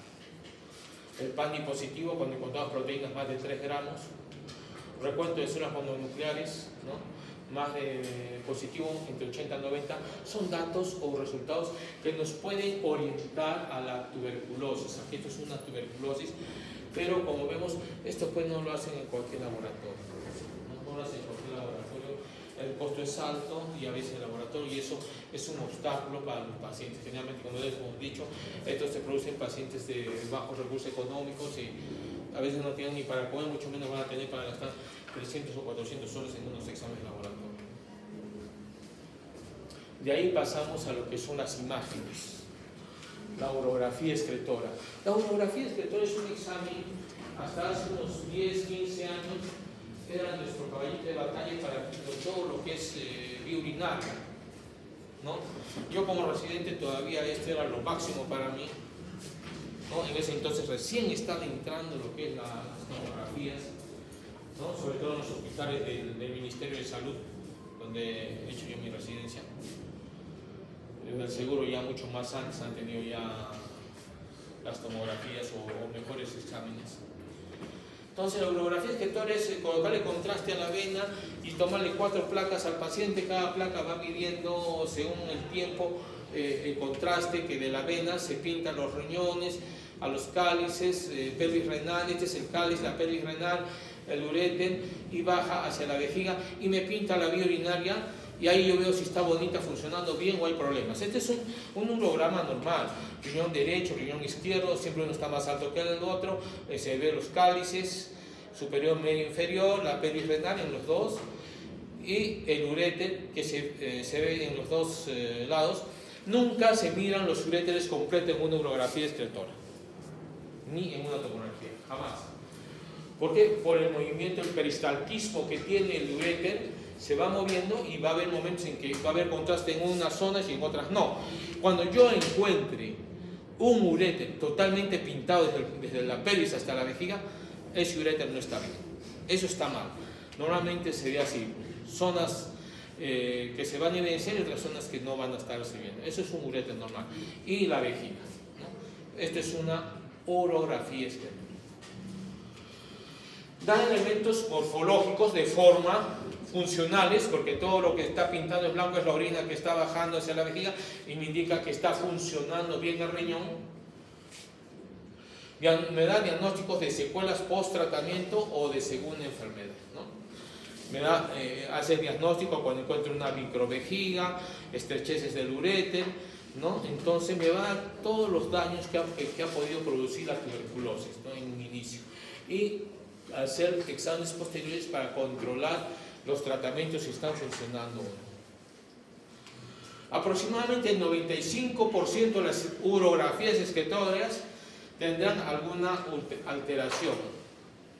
El PANI positivo cuando encontramos proteínas más de 3 gramos. Recuento de células mononucleares, ¿no? Más de positivo entre 80 y 90, son datos o resultados que nos pueden orientar a la tuberculosis. Aquí esto es una tuberculosis, pero como vemos, esto pues no lo hacen en cualquier laboratorio. No lo hacen en cualquier laboratorio, el costo es alto y a veces el laboratorio, y eso es un obstáculo para los pacientes. Generalmente, como les hemos dicho, estos se producen pacientes de bajos recursos económicos y a veces no tienen ni para comer, mucho menos van a tener para gastar 300 o 400 soles en unos exámenes de laboratorio. De ahí pasamos a lo que son las imágenes. La urografía excretora. La urografía excretora es un examen, hasta hace unos 10, 15 años, era nuestro caballito de batalla para todo lo que es vía urinaria, ¿no? Yo como residente todavía esto era lo máximo para mí, ¿no? En ese entonces recién estaba entrando lo que es las tomografías, ¿no? Sobre todo en los hospitales del Ministerio de Salud, donde he hecho yo mi residencia. El seguro ya mucho más antes han tenido ya las tomografías o mejores exámenes. Entonces la urografía excretora es colocarle contraste a la vena y tomarle 4 placas al paciente. Cada placa va midiendo según el tiempo el contraste que de la vena se pintan los riñones, a los cálices, pelvis renal, este es el cáliz, la pelvis renal, el uréter, y baja hacia la vejiga y me pinta la vía urinaria. Y ahí yo veo si está bonita, funcionando bien o hay problemas. Este es un urograma normal, riñón derecho, riñón izquierdo, siempre uno está más alto que el otro, se ve los cálices, superior, medio, inferior, la pelvis renal en los dos, y el uréter que se ve en los dos lados. Nunca se miran los uréteres completos en una urografía excretora, ni en una tomografía, jamás. ¿Por qué? Por el movimiento, el peristaltismo que tiene el uréter. Se va moviendo y va a haber momentos en que va a haber contraste en unas zonas y en otras no. Cuando yo encuentre un uréter totalmente pintado desde la pelvis hasta la vejiga, ese uréter no está bien. Eso está mal. Normalmente se ve así. Zonas que se van a evidenciar y otras zonas que no van a estar recibiendo. Eso es un uréter normal. Y la vejiga, ¿no? Esta es una urografía excretora. Da elementos morfológicos de forma funcionales, porque todo lo que está pintado en blanco es la orina que está bajando hacia la vejiga y me indica que está funcionando bien el riñón. Me da diagnósticos de secuelas post-tratamiento o de segunda enfermedad, ¿no? Me da, hace diagnóstico cuando encuentro una microvejiga, estrecheces del uréter, ¿no? Entonces me va a dar todos los daños que ha podido producir la tuberculosis, ¿no? En un inicio. Y hacer exámenes posteriores para controlar los tratamientos si están funcionando o no. Aproximadamente el 95% de las urografías excretorias tendrán alguna alteración,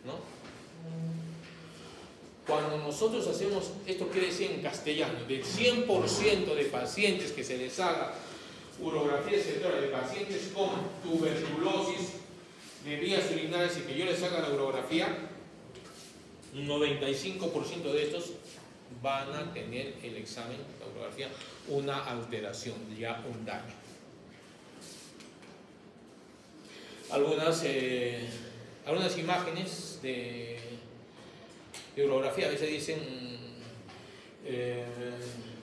¿no? Cuando nosotros hacemos, esto quiere decir en castellano, del 100% de pacientes que se les haga urografía excretora, de pacientes con tuberculosis de vías urinarias y que yo les haga la urografía, un 95% de estos van a tener el examen, la urografía, una alteración, ya un daño. Algunas imágenes de urografía a veces dicen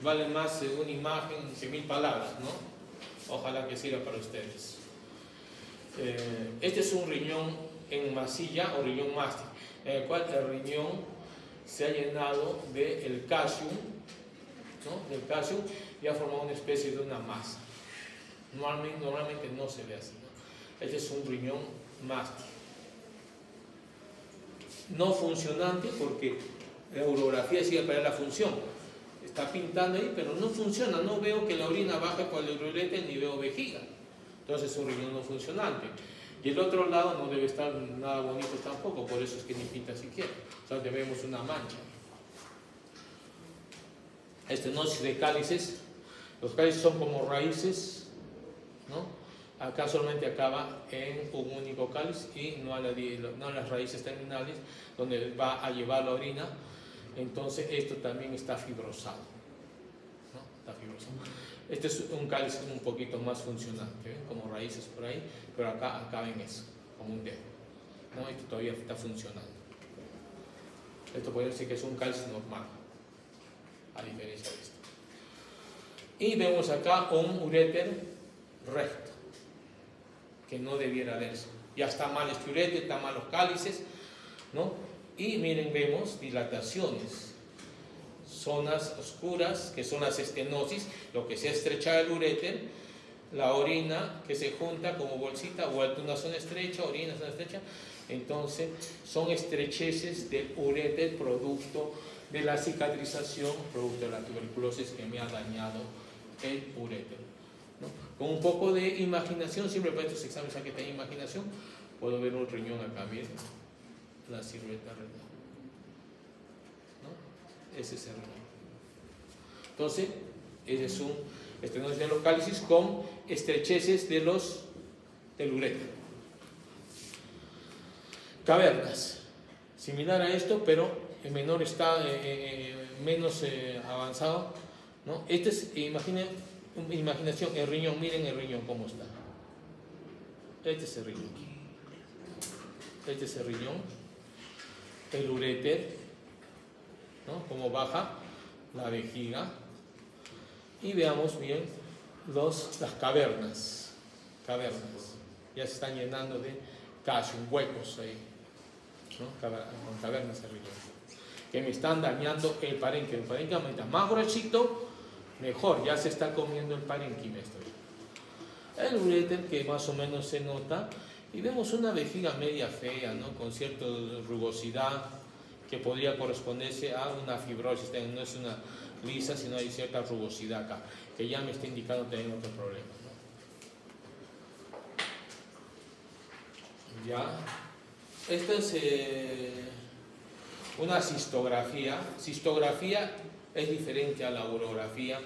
valen más una imagen que 1000 palabras, ¿no? Ojalá que sirva para ustedes. Este es un riñón en masilla o riñón mástil, en el cual el riñón se ha llenado del calcio, ¿no? Del calcio y ha formado una especie de una masa. Normalmente no se ve así, ¿no? Este es un riñón mástil. No funcionante porque la urografía sigue para la función. Está pintando ahí, pero no funciona. No veo que la orina baje por el uréter ni veo vejiga. Entonces es un riñón no funcionante. Y el otro lado no debe estar nada bonito tampoco, por eso es que ni pinta siquiera. Solamente vemos una mancha. Estenosis de cálices. Los cálices son como raíces, ¿no? Acá solamente acaba en un único cáliz y no a las raíces terminales donde va a llevar la orina. Entonces esto también está fibrosado, ¿no? Está fibrosado. Este es un cáliz un poquito más funcionante, ¿ven? Como raíces por ahí, pero acá acaba en eso, como un dedo, ¿no? Esto todavía está funcionando. Esto puede decir que es un cáliz normal, a diferencia de esto. Y vemos acá un uréter recto, que no debiera verse. Ya está mal este uréter, está mal los cálices, ¿no? Y miren, vemos dilataciones, zonas oscuras, que son las estenosis, lo que se ha estrechado el uréter, la orina que se junta como bolsita, vuelta una zona estrecha, orina zona estrecha, entonces son estrecheces del uréter producto de la cicatrización, producto de la tuberculosis que me ha dañado el uréter, ¿no? Con un poco de imaginación, siempre para estos exámenes hay que tener imaginación, puedo ver un riñón acá, miren, la silueta renal, ¿no? Ese es el riñón. Entonces, ese es un estenosis de los cálices con estrecheces del uréter. Cavernas, similar a esto, pero en menor está menos avanzado, ¿no? Este es, imaginación, el riñón, miren el riñón cómo está. Este es el riñón. Este es el riñón, el uréter, ¿no? Cómo baja la vejiga. Y veamos bien las cavernas. Ya se están llenando de calcio, huecos ahí, ¿no? Con cavernas el riñón, que me están dañando el parénquima. El parénquima mientras más gruesito, mejor, ya se está comiendo el parénquima esto. El uréter que más o menos se nota, y vemos una vejiga media fea, ¿no? Con cierta rugosidad que podría corresponderse a una fibrosis. No es una lisa, sino hay cierta rugosidad acá, que ya me está indicando tener otro problema, ¿no? Ya, esta es una cistografía. Cistografía es diferente a la urografía.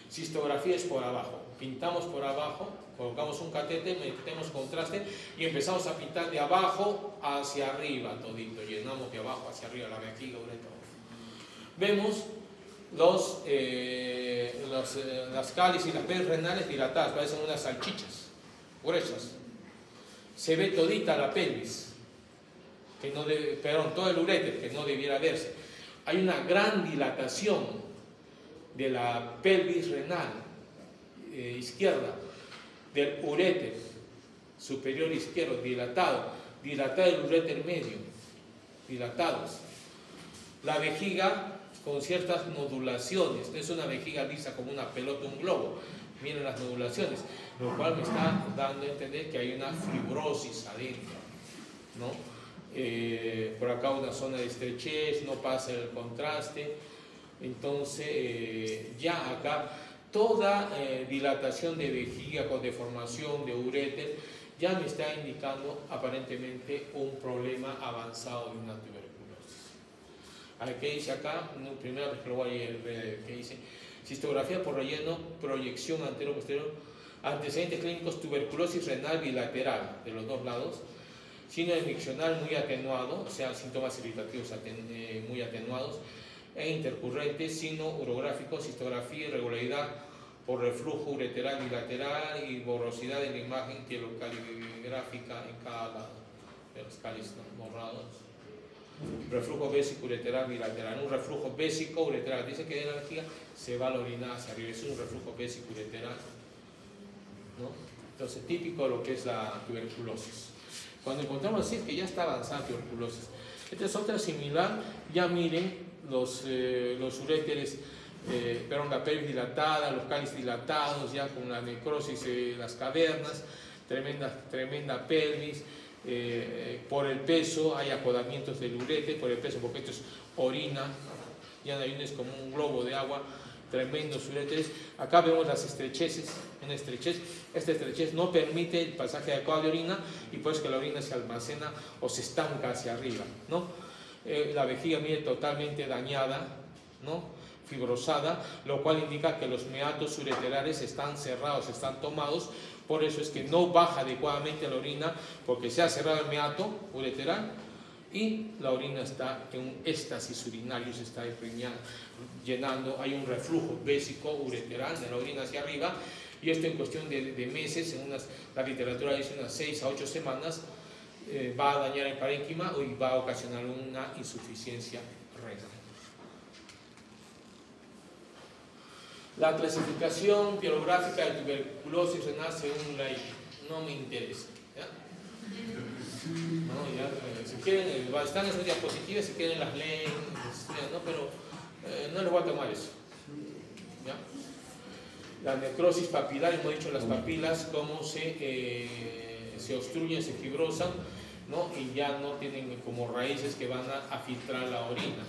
Cistografía es por abajo, pintamos por abajo, colocamos un catéter, metemos contraste y empezamos a pintar de abajo hacia arriba todito, llenamos de abajo hacia arriba la vejiga, uretra. Vemos las cálices y las paredes renales dilatadas, parecen unas salchichas gruesas. Se ve todita la pelvis, que no debe, perdón, todo el uréter que no debiera verse. Hay una gran dilatación de la pelvis renal izquierda, del uréter superior izquierdo, dilatado el uréter medio, dilatados. La vejiga con ciertas nodulaciones, no es una vejiga lisa como una pelota, un globo, miren las nodulaciones, lo cual me está dando a entender que hay una fibrosis adentro, ¿no? Por acá una zona de estrechez, no pasa el contraste, entonces ya acá toda dilatación de vejiga con deformación de uréter ya me está indicando aparentemente un problema avanzado de una tuberculosis. A ver, ¿qué dice acá? No, primero que lo voy a leer, ¿qué dice? Cistografía por relleno, proyección antero-posterior, antecedentes clínicos, tuberculosis renal bilateral de los dos lados, signo miccional muy atenuado, o sea, síntomas irritativos muy atenuados, e intercurrente, signo urográfico, cistografía, irregularidad por reflujo ureteral bilateral y borrosidad de la imagen quilocaligráfica en cada lado de los cálices borrados. Reflujo bésico ureteral bilateral, un reflujo bésico ureteral, dice que de la vejiga se va la orina hacia arriba, es un reflujo bésico ureteral, ¿no? Entonces, típico de lo que es la tuberculosis. Cuando encontramos así es que ya está avanzada la tuberculosis. Esta es otra similar, ya miren los uréteres, perdón, la pelvis dilatada, los cálices dilatados, ya con la necrosis de las cavernas, tremenda pelvis. Por el peso hay acodamientos del uréter, por el peso, porque esto es orina, ya no hay es como un globo de agua, tremendos uréteres. Acá vemos las estrecheces, una estrechez. Esta estrechez no permite el pasaje adecuado de orina y pues que la orina se almacena o se estanca hacia arriba, ¿no? La vejiga mire totalmente dañada, ¿no? Fibrosada, lo cual indica que los meatos ureterales están cerrados, están tomados. Por eso es que no baja adecuadamente la orina, porque se ha cerrado el meato ureteral y la orina está en un éxtasis urinario, se está llenando, hay un reflujo bésico ureteral de la orina hacia arriba, y esto en cuestión de meses, la literatura dice unas 6 a 8 semanas, va a dañar el parénquima y va a ocasionar una insuficiencia renal. La clasificación pielográfica de tuberculosis renal según la no me interesa, ¿ya? No, ya, si quieren, están esas diapositivas, si quieren las leen, ¿no? Pero no les voy a tomar eso, ¿ya? La necrosis papilar, hemos dicho las papilas, cómo se obstruyen, se fibrosan, ¿no? Y ya no tienen como raíces que van a filtrar la orina.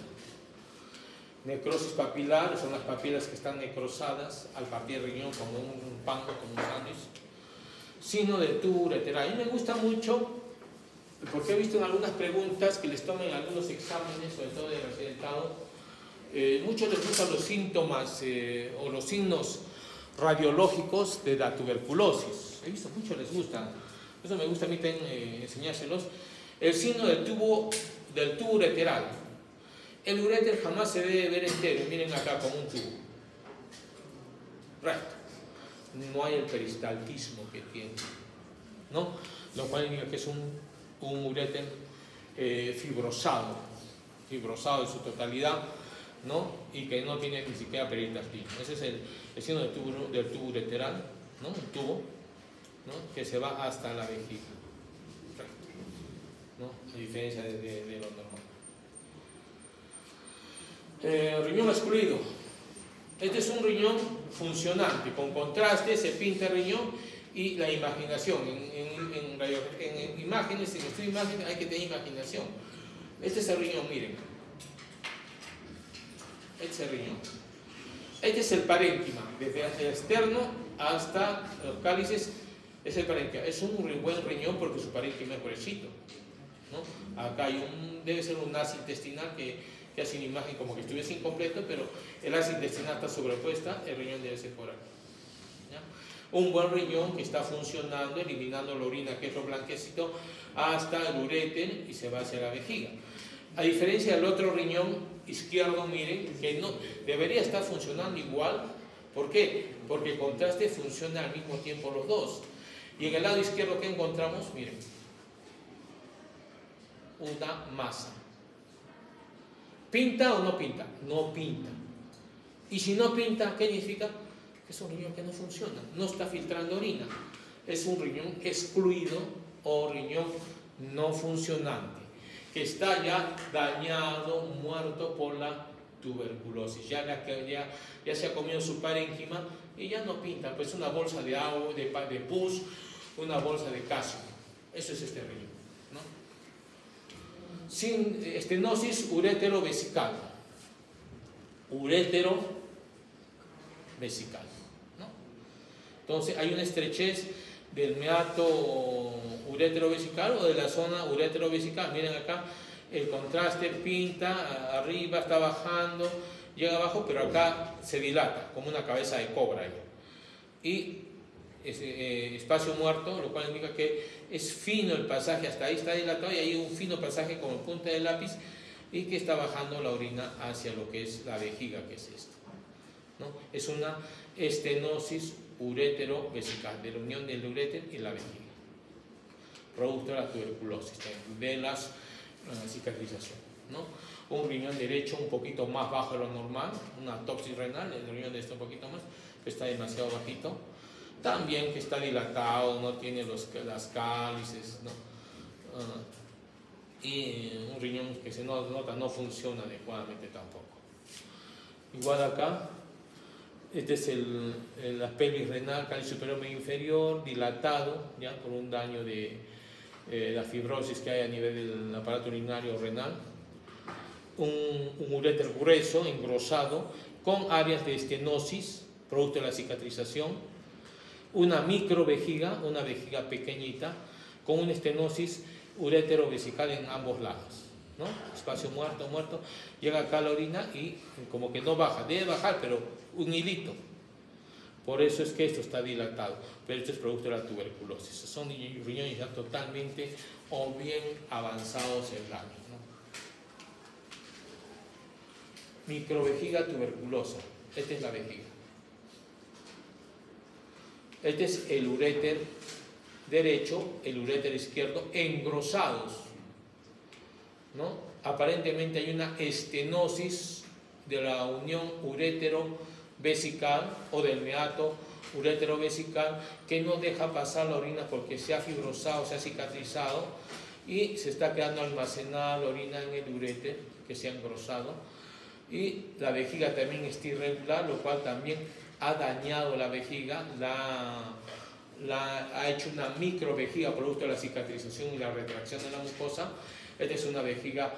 Necrosis papilar son las papilas que están necrosadas al partir el riñón como un pan, como un sándwich. Signo del tubo ureteral. A mí me gusta mucho porque he visto en algunas preguntas que les tomen algunos exámenes, sobre todo de residentado, muchos les gustan los síntomas o los signos radiológicos de la tuberculosis. He visto muchos les gustan. Eso me gusta a mí enseñárselos. El signo del tubo ureteral. El uréter jamás se debe ver entero, miren acá como un tubo recto, no hay el peristaltismo que tiene, ¿no? Lo cual indica que es un uréter fibrosado en su totalidad, ¿no? Y que no tiene ni siquiera peristaltismo. Ese es el signo del tubo ureteral, ¿no? Un tubo, ¿no? Que se va hasta la vejiga, recto, ¿no? A diferencia de lo normal. Riñón excluido. Este es un riñón funcionante, con contraste, se pinta el riñón y la imaginación. En imágenes, en estudio de imágenes hay que tener imaginación. Este es el riñón, miren. Este es el riñón. Este es el parénquima, desde el externo hasta los cálices, es el parénquima. Es un buen riñón porque su parénquima es gruesito, ¿no? Acá hay debe ser un ácido intestinal que hace una imagen como que estuviese incompleto, pero el ácido intestinal está sobrepuesta, el riñón debe ser por aquí, ¿ya? Un buen riñón que está funcionando, eliminando la orina, que es lo blanquecito, hasta el uréter y se va hacia la vejiga. A diferencia del otro riñón izquierdo, miren, que no debería estar funcionando igual. ¿Por qué? Porque el contraste funciona al mismo tiempo los dos. Y en el lado izquierdo, ¿qué encontramos? Miren. una masa. ¿Pinta o no pinta? No pinta. Y si no pinta, ¿qué significa? Que es un riñón que no funciona, no está filtrando orina. Es un riñón excluido o riñón no funcionante, que está ya dañado, muerto por la tuberculosis. Ya se ha comido su parénquima y ya no pinta, pues una bolsa de agua, de pus, una bolsa de calcio. Eso es este riñón, ¿no? Sin estenosis urétero-vesical. Urétero-vesical, ¿no? Entonces hay una estrechez del meato urétero-vesical o de la zona urétero-vesical. Miren acá, el contraste pinta, arriba está bajando, llega abajo, pero acá se dilata, como una cabeza de cobra ahí. Y espacio muerto, lo cual indica que es fino el pasaje, hasta ahí está dilatado y hay un fino pasaje como punta de lápiz y que está bajando la orina hacia lo que es la vejiga, que es esto, ¿no? Es una estenosis urétero-vesical, de la unión del uréter y la vejiga, producto de la tuberculosis, de la cicatrización, ¿no? Un riñón derecho un poquito más bajo de lo normal, una topsis renal, el riñón de un poquito más, que está demasiado bajito. También que está dilatado, no tiene las cálices, ¿no? Y un riñón que se nota no funciona adecuadamente tampoco. Igual acá, este es la pelvis renal, cáliz superior medio inferior, dilatado, ya por un daño de la fibrosis que hay a nivel del aparato urinario renal. Un uréter grueso, engrosado, con áreas de estenosis, producto de la cicatrización. Una microvejiga, una vejiga pequeñita, con una estenosis urétero-vesical en ambos lados, ¿no? Espacio muerto, llega acá la orina y como que no baja, debe bajar, pero un hilito. Por eso es que esto está dilatado, pero esto es producto de la tuberculosis. Son riñones ya totalmente o bien avanzados en daño, ¿no? Microvejiga tuberculosa, esta es la vejiga. Este es el uréter derecho, el uréter izquierdo, engrosados, ¿no? Aparentemente hay una estenosis de la unión urétero-vesical o del meato urétero-vesical que no deja pasar la orina porque se ha fibrosado, se ha cicatrizado y se está quedando almacenada la orina en el uréter que se ha engrosado. Y la vejiga también está irregular, lo cual también ha dañado la vejiga, ha hecho una microvejiga producto de la cicatrización y la retracción de la mucosa. Esta es una vejiga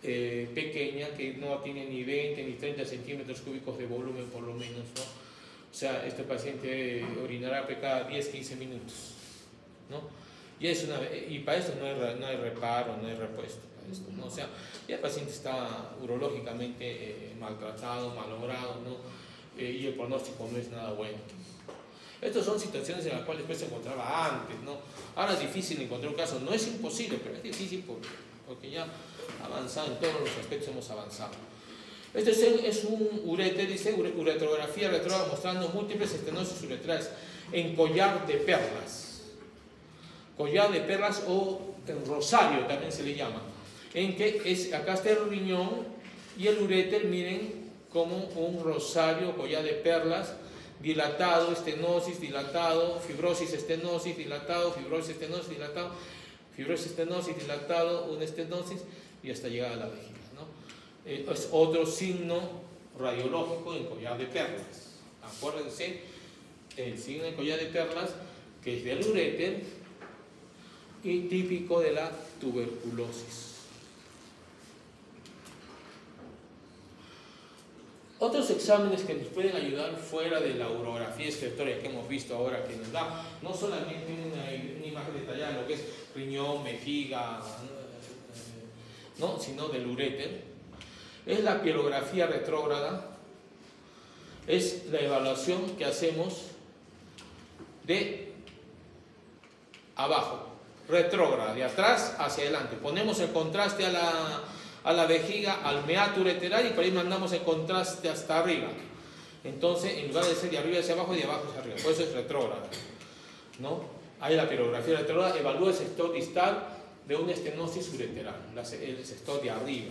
pequeña que no tiene ni 20 ni 30 centímetros cúbicos de volumen por lo menos, ¿no? O sea, este paciente orinará cada 10-15 minutos, ¿no? Y para esto no hay reparo, no hay repuesto para esto, ¿no? O sea, ya el paciente está urológicamente maltratado, malogrado, ¿no? Y el pronóstico no es nada bueno. Estas son situaciones en las cuales después se encontraba antes, ¿no? Ahora es difícil encontrar un caso, no es imposible, pero es difícil porque ya avanzado, en todos los aspectos hemos avanzado. Este es un uréter, dice uretrografía retrógrada mostrando múltiples estenosis uretrales en collar de perlas. Collar de perlas o en rosario también se le llama. En que acá está el riñón y el uréter, miren, como un rosario, collar de perlas, dilatado, estenosis, dilatado, fibrosis, estenosis, dilatado, fibrosis, estenosis, dilatado, fibrosis, estenosis, dilatado, una estenosis y hasta llegar a la vejiga, ¿no? Es otro signo radiológico en collar de perlas. Acuérdense, el signo de collar de perlas, que es del uréter y típico de la tuberculosis. Otros exámenes que nos pueden ayudar fuera de la urografía excretoria que hemos visto ahora, que nos da no solamente una imagen detallada de lo que es riñón, vejiga, ¿no? Sino del uréter, es la pielografía retrógrada, es la evaluación que hacemos de abajo, retrógrada, de atrás hacia adelante. Ponemos el contraste a la vejiga, al meato ureteral y por ahí mandamos el contraste hasta arriba. Entonces, en lugar de ser de arriba hacia abajo, de abajo hacia arriba. Por eso es retrógrada, ¿no? Ahí la pielografía retrógrada evalúa el sector distal de una estenosis ureteral, el sector de arriba,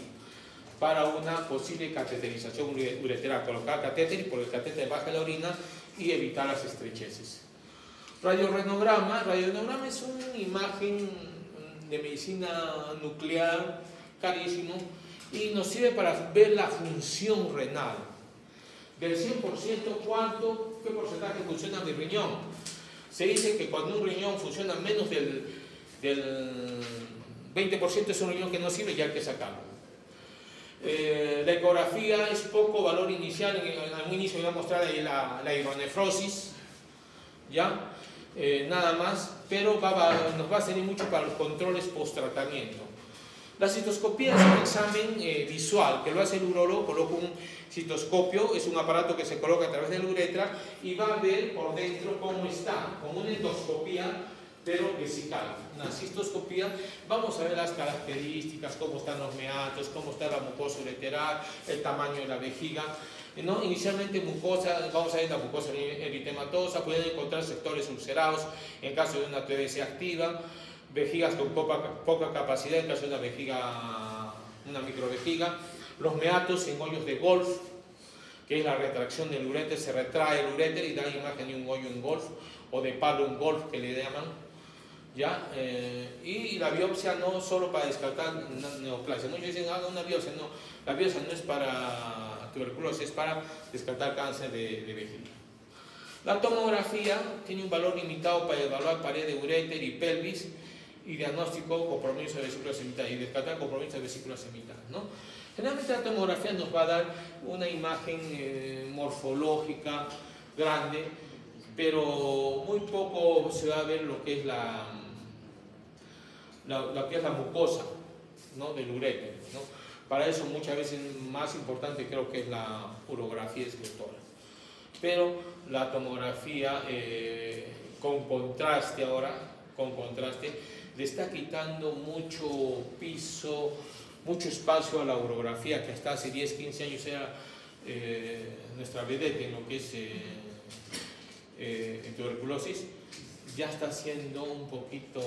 para una posible cateterización ureteral, colocar catéter y por el catéter baja la orina y evitar las estrecheces. Radiorenograma es una imagen de medicina nuclear carísimo y nos sirve para ver la función renal. Del 100%, ¿qué porcentaje funciona mi riñón? Se dice que cuando un riñón funciona menos del 20% es un riñón que no sirve y hay que sacarlo. La ecografía es poco valor inicial, en un inicio voy a mostrar ahí la hidronefrosis, ¿ya? Nada más, pero nos va a servir mucho para los controles post-tratamiento. La citoscopía es un examen visual que lo hace el urólogo, coloca un citoscopio, es un aparato que se coloca a través de la uretra y va a ver por dentro cómo está, como una endoscopía, pero vesical. Una cistoscopía, vamos a ver las características, cómo están los meatos, cómo está la mucosa ureteral, el tamaño de la vejiga. ¿No? Inicialmente mucosa, vamos a ver la mucosa eritematosa, pueden encontrar sectores ulcerados en caso de una TBC activa, vejigas con poca capacidad en caso de una microvejiga, los meatos en hoyos de golf, que es la retracción del uréter, se retrae el uréter y da imagen de un hoyo en golf o de palo en golf que le llaman, ¿ya? Y la biopsia no solo para descartar neoplasia. Muchos dicen haga una biopsia, no, la biopsia no es para tuberculosis, es para descartar cáncer de vejiga. La tomografía tiene un valor limitado para evaluar pared de uréter y pelvis y diagnóstico compromiso de vesícula seminital y descartar compromiso de vesícula seminital, ¿no? Generalmente la tomografía nos va a dar una imagen morfológica grande, pero muy poco se va a ver lo que es la mucosa, ¿no? Del uréter, ¿no? Para eso muchas veces más importante creo que es la urografía escletora. Pero la tomografía con contraste le está quitando mucho piso, mucho espacio a la urografía, que hasta hace 10, 15 años era nuestra vedette en lo que es en tuberculosis, ya está siendo un poquito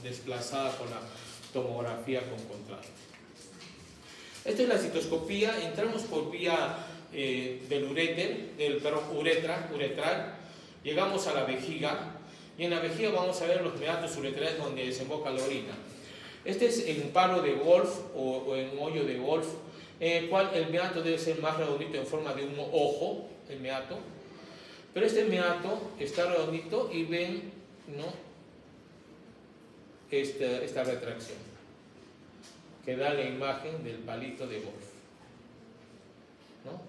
desplazada por la tomografía con contraste. Esta es la citoscopía, entramos por vía del uréter, uretral, llegamos a la vejiga y en la vejiga vamos a ver los meatos uretrales donde desemboca la orina. Este es en paro de golf o en hoyo de golf, en el cual el meato debe ser más redondito en forma de un ojo, el meato, pero este meato está redondito y ven, ¿no? esta retracción que da la imagen del palito de golf, ¿no?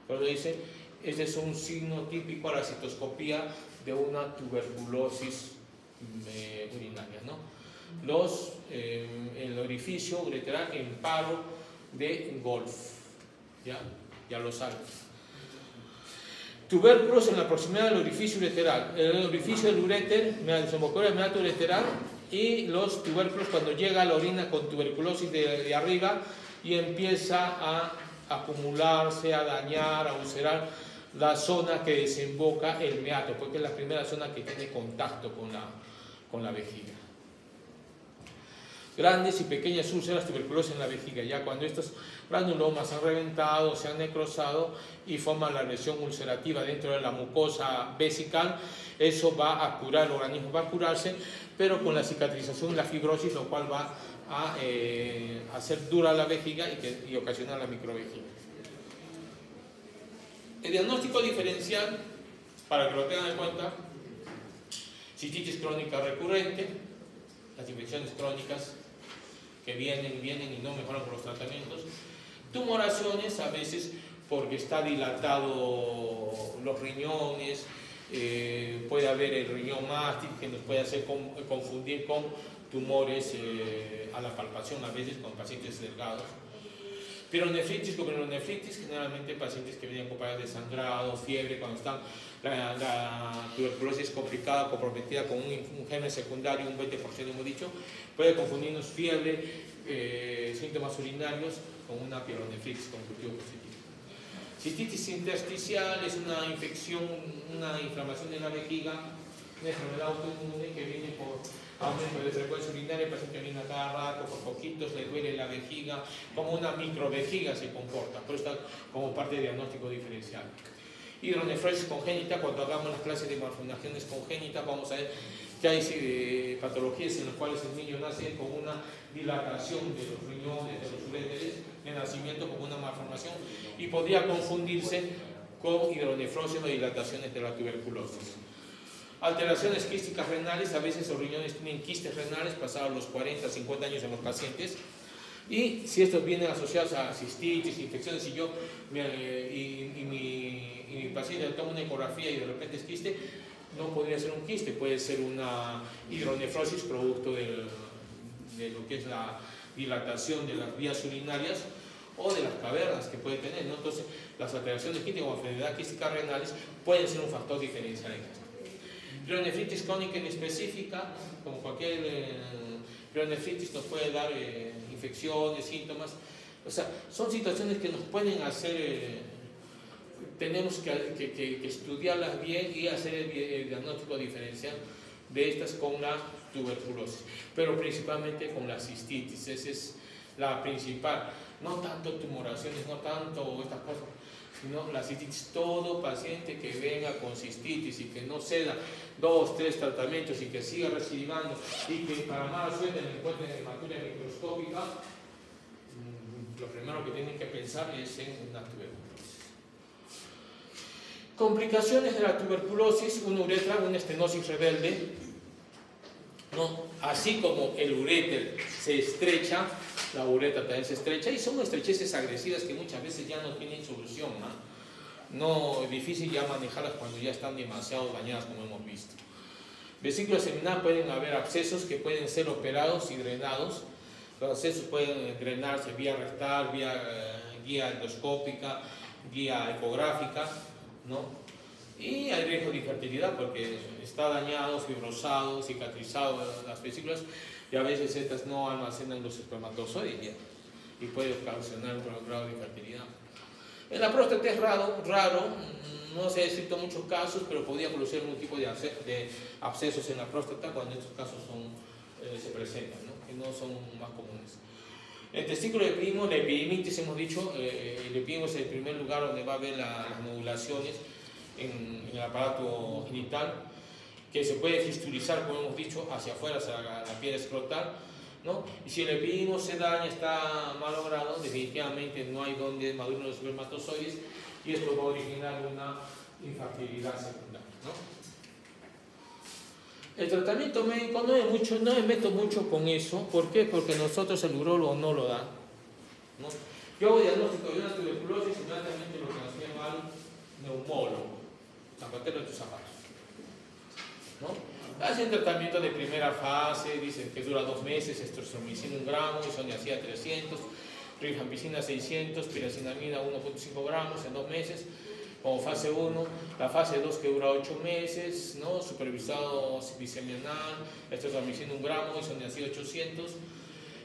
Pero dice, este es un signo típico a la citoscopía de una tuberculosis urinaria, ¿no? El orificio ureteral en paro de golf, ya lo saben. Tubérculos en la proximidad del orificio ureteral, el orificio del uréter, desembocadura del meato ureteral, y los tubérculos cuando llega a la orina con tuberculosis de arriba y empieza a acumularse, a dañar, a ulcerar la zona que desemboca el meato, porque es la primera zona que tiene contacto con la vejiga. Grandes y pequeñas úlceras tuberculosas en la vejiga, ya cuando estos granulomas han reventado, se han necrosado y forman la lesión ulcerativa dentro de la mucosa vesical, eso va a curar, el organismo va a curarse, pero con la cicatrización y la fibrosis, lo cual va a hacer dura la vejiga y ocasionar la microvejiga. El diagnóstico diferencial, para que lo tengan en cuenta: cistitis crónica recurrente, las infecciones crónicas que vienen y no mejoran con los tratamientos, tumoraciones a veces porque está dilatado los riñones, puede haber el riñón mástil que nos puede hacer confundir con tumores a la palpación, a veces con pacientes delgados. Pielonefritis, glomerulonefritis, generalmente pacientes que vienen acompañados de sangrado, fiebre, cuando están la tuberculosis complicada, comprometida con un germen secundario, un 20% hemos dicho, puede confundirnos fiebre, síntomas urinarios con una pielonefritis con cultivo positivo. Cistitis intersticial es una infección, una inflamación de la vejiga una enfermedad autoinmune que viene por aumento de frecuencia urinaria, el paciente orina cada rato, por poquitos, le duele la vejiga, como una microvejiga se comporta, por eso está como parte del diagnóstico diferencial. Hidronefrosis congénita, cuando hagamos las clases de malformaciones congénitas, vamos a ver que hay patologías en las cuales el niño nace con una dilatación de los riñones, de los uréteres, de nacimiento con una malformación, y podría confundirse con hidronefrosis o dilataciones de la tuberculosis. Alteraciones quísticas renales, a veces los riñones tienen quistes renales pasados los 40, 50 años en los pacientes, y si estos vienen asociados a cistitis, infecciones, y mi paciente toma una ecografía y de repente es quiste, no podría ser un quiste, puede ser una hidronefrosis producto de lo que es la dilatación de las vías urinarias o de las cavernas que puede tener, ¿no? Entonces, las alteraciones quísticas o enfermedades quísticas renales pueden ser un factor diferencial en esto. Pielonefritis crónica inespecífica, como cualquier pielonefritis nos puede dar infecciones, síntomas, o sea, son situaciones que nos pueden hacer, tenemos que estudiarlas bien y hacer el diagnóstico diferencial de estas con la tuberculosis, pero principalmente con la cistitis, esa es la principal, no tanto tumoraciones, no tanto estas cosas, sino la cistitis. Todo paciente que venga con cistitis y que no ceda 2, 3 tratamientos y que siga recidivando y que para mala suerte le encuentren hematuria microscópica, lo primero que tienen que pensar es en una tuberculosis. Complicaciones de la tuberculosis: una uretra, una estenosis rebelde, ¿no? Así como el uréter se estrecha, la uretra también se estrecha, y son estrecheces agresivas que muchas veces ya no tienen solución, no es difícil ya manejarlas cuando ya están demasiado dañadas, como hemos visto. Vesícula seminal, pueden haber abscesos que pueden ser operados y drenados. Los abscesos pueden drenarse vía rectal, vía guía endoscópica, guía ecográfica, ¿no? Y hay riesgo de infertilidad porque está dañado, fibrosado, cicatrizado las vesículas, y a veces estas no almacenan los espermatozoides y puede ocasionar un grado de infertilidad. En la próstata es raro, no se ha descrito muchos casos, pero podría producir algún tipo de abscesos en la próstata cuando estos casos se presentan, ¿no? Que no son más comunes. El testículo epidídimo, la epidimitis, hemos dicho, el epidídimo es el primer lugar donde va a haber las nodulaciones en el aparato genital, que se puede fistulizar, como hemos dicho, hacia afuera, hacia la piel escrotal, ¿no? Y si el epidídimo se daña, está malogrado, definitivamente no hay donde maduren los espermatozoides, y esto va a originar una infertilidad secundaria, ¿no? El tratamiento médico no me meto mucho con eso. ¿Por qué? Porque nosotros el urólogo no lo da, ¿no? Yo hago diagnóstico de una tuberculosis, inmediatamente lo transfiero al neumólogo, zapatero de tus zapatos, ¿no? Hacen tratamiento de primera fase, dicen que dura 2 meses, estreptomicina 1 gramo, isoniazida 300, rifampicina 600, piracinamida 1.5 gramos en 2 meses, como fase 1. La fase 2 que dura 8 meses, ¿no? Supervisado bisemanal, estreptomicina 1 gramo, isoniazida 800,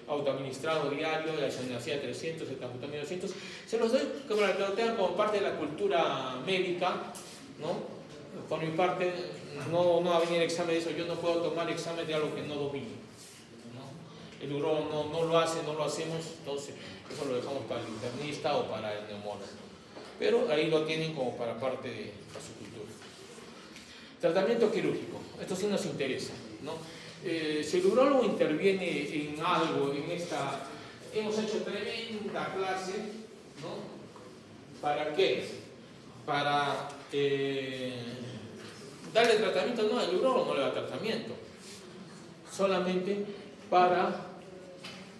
autoadministrado diario, la isoniazida 300, el tambutamida 200. Se los doy para que lo tengan como parte de la cultura médica, ¿no? Por mi parte, no va a venir examen de eso. Yo no puedo tomar examen de algo que no domino, ¿no? El urólogo no lo hace, no lo hacemos, entonces eso lo dejamos para el internista o para el neumólogo. Pero ahí lo tienen como para parte de su cultura. Tratamiento quirúrgico, esto sí nos interesa, ¿no? Si el urólogo interviene en algo, hemos hecho tremenda clase, ¿no? ¿Para qué? Para darle tratamiento. No, el urólogo no le da tratamiento, solamente para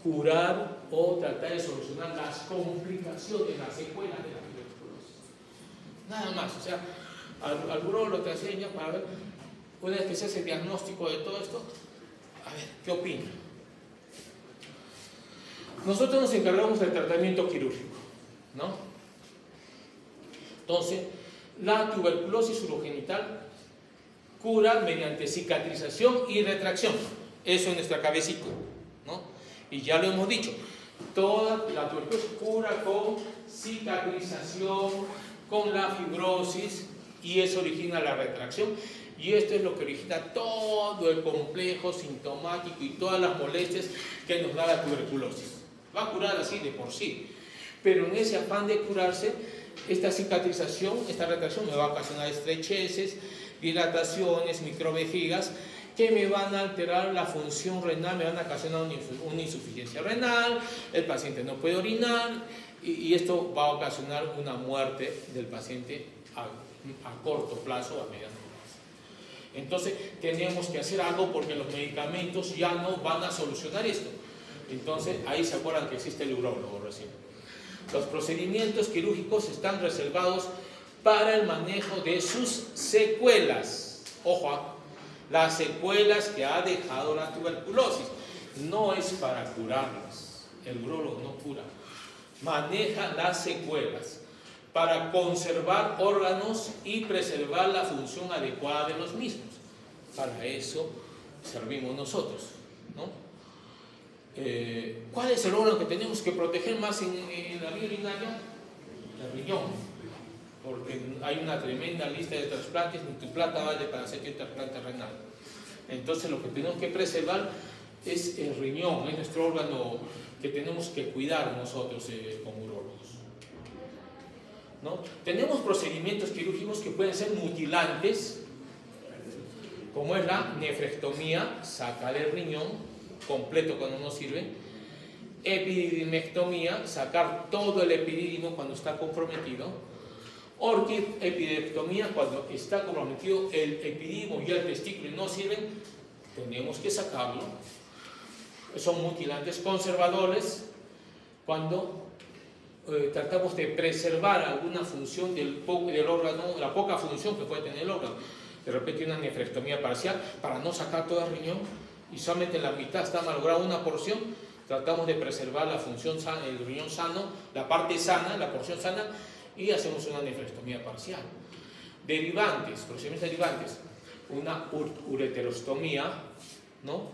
curar o tratar de solucionar las complicaciones, las secuelas de la tuberculosis. Nada más, o sea, al urólogo lo que enseña para ver, una vez que se hace el diagnóstico de todo esto, a ver, ¿qué opina? Nosotros nos encargamos del tratamiento quirúrgico, ¿no? Entonces, la tuberculosis urogenital cura mediante cicatrización y retracción. Eso en nuestra cabecita, ¿no? Y ya lo hemos dicho, toda la tuberculosis cura con cicatrización, con la fibrosis, y eso origina la retracción. Y esto es lo que origina todo el complejo sintomático y todas las molestias que nos da la tuberculosis. Va a curar así de por sí, pero en ese afán de curarse, esta cicatrización, esta retracción me va a ocasionar estrecheces, dilataciones, microvejigas, que me van a alterar la función renal, me van a ocasionar una insuficiencia renal, el paciente no puede orinar y esto va a ocasionar una muerte del paciente a corto plazo o a mediano plazo. Entonces tenemos que hacer algo porque los medicamentos ya no van a solucionar esto. Entonces ahí se acuerdan que existe el urólogo recién. Los procedimientos quirúrgicos están reservados para el manejo de sus secuelas. Ojo, las secuelas que ha dejado la tuberculosis. No es para curarlas. El urólogo no cura. Maneja las secuelas para conservar órganos y preservar la función adecuada de los mismos. Para eso servimos nosotros, ¿no? ¿Cuál es el órgano que tenemos que proteger más en la vía urinaria? El riñón, porque hay una tremenda lista de trasplantes, ni tu plata vale para hacer un trasplante renal. Entonces lo que tenemos que preservar es el riñón, es nuestro órgano que tenemos que cuidar nosotros como urólogos, ¿no? Tenemos procedimientos quirúrgicos que pueden ser mutilantes, como es la nefrectomía, sacar el riñón completo cuando no sirve, epididimectomía, sacar todo el epidídimo cuando está comprometido, orquiepidectomía, cuando está comprometido el epidídimo y el testículo y no sirven, tenemos que sacarlo. Son mutilantes. Conservadores, cuando tratamos de preservar alguna función del órgano, la poca función que puede tener el órgano. De repente una nefrectomía parcial para no sacar todo el riñón y solamente la mitad está malograda una porción, tratamos de preservar la función sana, el riñón sano, la parte sana, la porción sana, y hacemos una nefrectomía parcial. Derivantes, procedimientos derivantes, una ureterostomía, ¿no?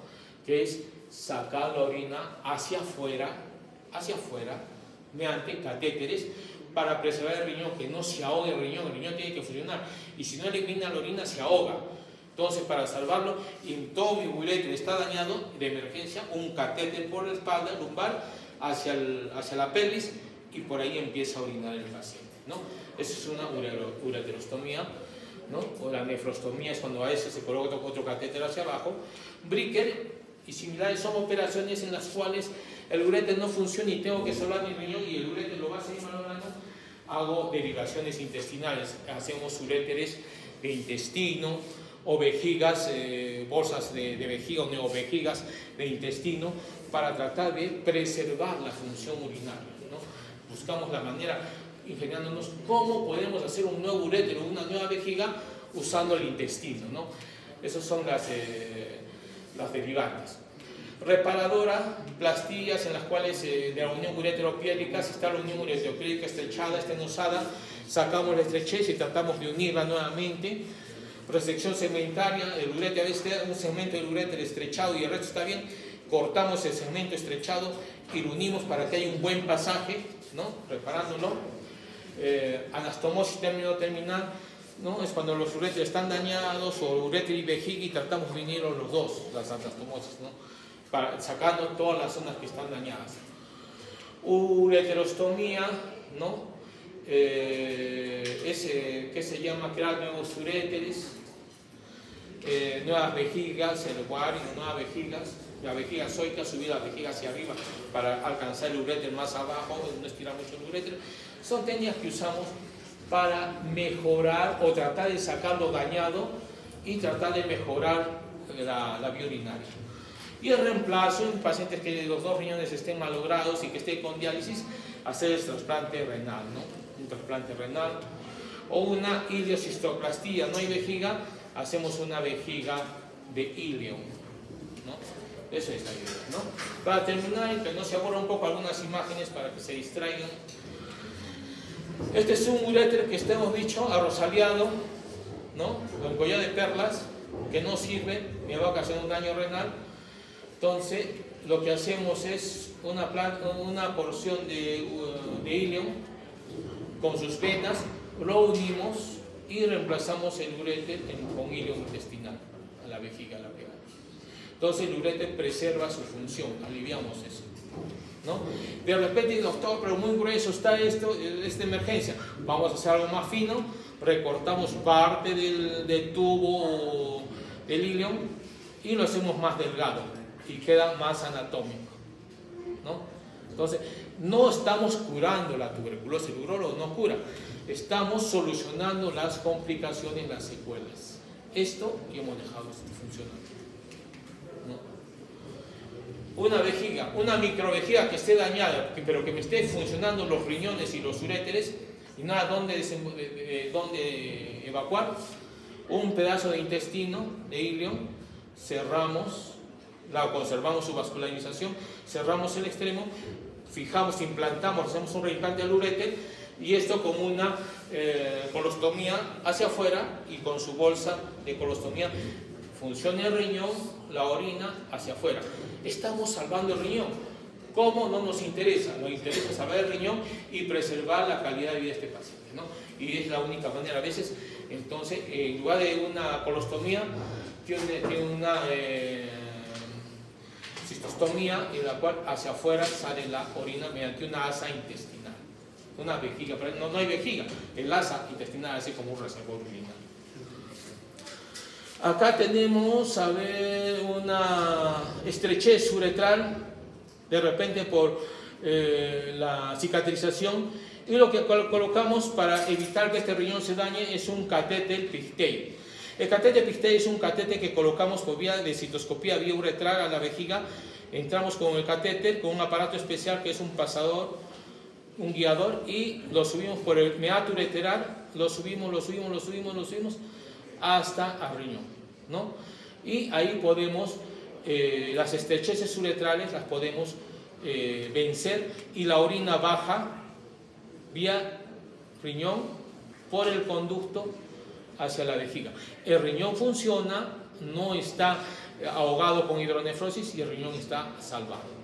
Que es sacar la orina hacia afuera, mediante catéteres, para preservar el riñón, que no se ahogue el riñón tiene que funcionar, y si no elimina la orina se ahoga. Entonces, para salvarlo, y todo mi uréter está dañado, de emergencia, un catéter por la espalda lumbar hacia la pelvis, y por ahí empieza a orinar el paciente, ¿no? Eso es una ureterostomía, ¿no? O la nefrostomía es cuando a veces se coloca otro catéter hacia abajo. Bricker y similares son operaciones en las cuales el uréter no funciona y tengo que salvar mi riñón y el uréter lo va a seguir malogrando. Hago derivaciones intestinales, hacemos uréteres de intestino o vejigas, bolsas de vejiga o neovejigas de intestino para tratar de preservar la función urinaria, ¿no? Buscamos la manera, ingeniándonos cómo podemos hacer un nuevo urétero, una nueva vejiga usando el intestino, ¿no? Esas son las derivantes. Reparadora, plastillas en las cuales de la unión ureteropiélica, si está la unión ureteropiélica estrechada, estenosada, sacamos la estrechez y tratamos de unirla nuevamente. Resección segmentaria, el uréter, a veces te da un segmento del uréter estrechado y el resto está bien, cortamos el segmento estrechado y lo unimos para que haya un buen pasaje, ¿no? Reparándolo. Anastomosis término terminal, ¿no? Es cuando los uréteres están dañados, o uréter y vejiga, y tratamos de unir los dos, las anastomosis, ¿no? Sacando todas las zonas que están dañadas. Ureterostomía, ¿no? Que se llama crear nuevos uréteres, nuevas vejigas, el ovario, nuevas vejigas, la vejiga zoica, subir la vejiga hacia arriba para alcanzar el uréter más abajo, no estirar mucho el uréter. Son técnicas que usamos para mejorar o tratar de sacar lo dañado y tratar de mejorar la vía urinaria. Y el reemplazo en pacientes que los dos riñones estén malogrados y que estén con diálisis, hacer el trasplante renal, ¿no? Un trasplante renal o una ileocistoplastía. No hay vejiga, hacemos una vejiga de ileo, ¿no? Eso es la idea, ¿no? Para terminar, que no se aburra un poco algunas imágenes para que se distraigan. Este es un uréter que hemos dicho arrozaleado, ¿no? Con collar de perlas, que no sirve, me va a ocasionar un daño renal. Entonces, lo que hacemos es una porción de ilium con sus venas, lo unimos y reemplazamos el uréter con ilium intestinal a la vejiga, la pegamos. Entonces el uréter preserva su función, aliviamos eso, ¿no? De repente, doctor, pero muy grueso está esta emergencia, vamos a hacer algo más fino, recortamos parte del tubo del ilium y lo hacemos más delgado y queda más anatómico, ¿no? Entonces, no estamos curando la tuberculosis, el urólogo no cura, estamos solucionando las complicaciones, las secuelas. Esto y hemos dejado funcionando, ¿no? Una vejiga, una microvejiga que esté dañada, pero que me esté funcionando los riñones y los uréteres y nada dónde evacuar, un pedazo de intestino de ilium, cerramos, conservamos su vascularización, cerramos el extremo, fijamos, implantamos, hacemos un reimplante al uréter y esto como una colostomía hacia afuera y con su bolsa de colostomía funciona el riñón, la orina hacia afuera. Estamos salvando el riñón. ¿Cómo? No nos interesa. Nos interesa salvar el riñón y preservar la calidad de vida de este paciente, ¿no? Y es la única manera. A veces, entonces, en lugar de una colostomía, tiene una cistostomía en la cual hacia afuera sale la orina mediante una asa intestinal. Una vejiga, pero no hay vejiga. El asa intestinal hace como un reservorio urinario. Acá tenemos, a ver, una estrechez uretral, de repente por la cicatrización, y lo que colocamos para evitar que este riñón se dañe es un catéter Pictet. El catéter Pictet es un catéter que colocamos por vía de citoscopía vía uretral a la vejiga. Entramos con el catéter, con un aparato especial que es un pasador, un guiador, y lo subimos por el meato ureteral, lo subimos hasta el riñón, ¿no? Y ahí podemos, las estrecheces uretrales las podemos vencer y la orina baja vía riñón por el conducto hacia la vejiga. El riñón funciona, no está ahogado con hidronefrosis y el riñón está salvado.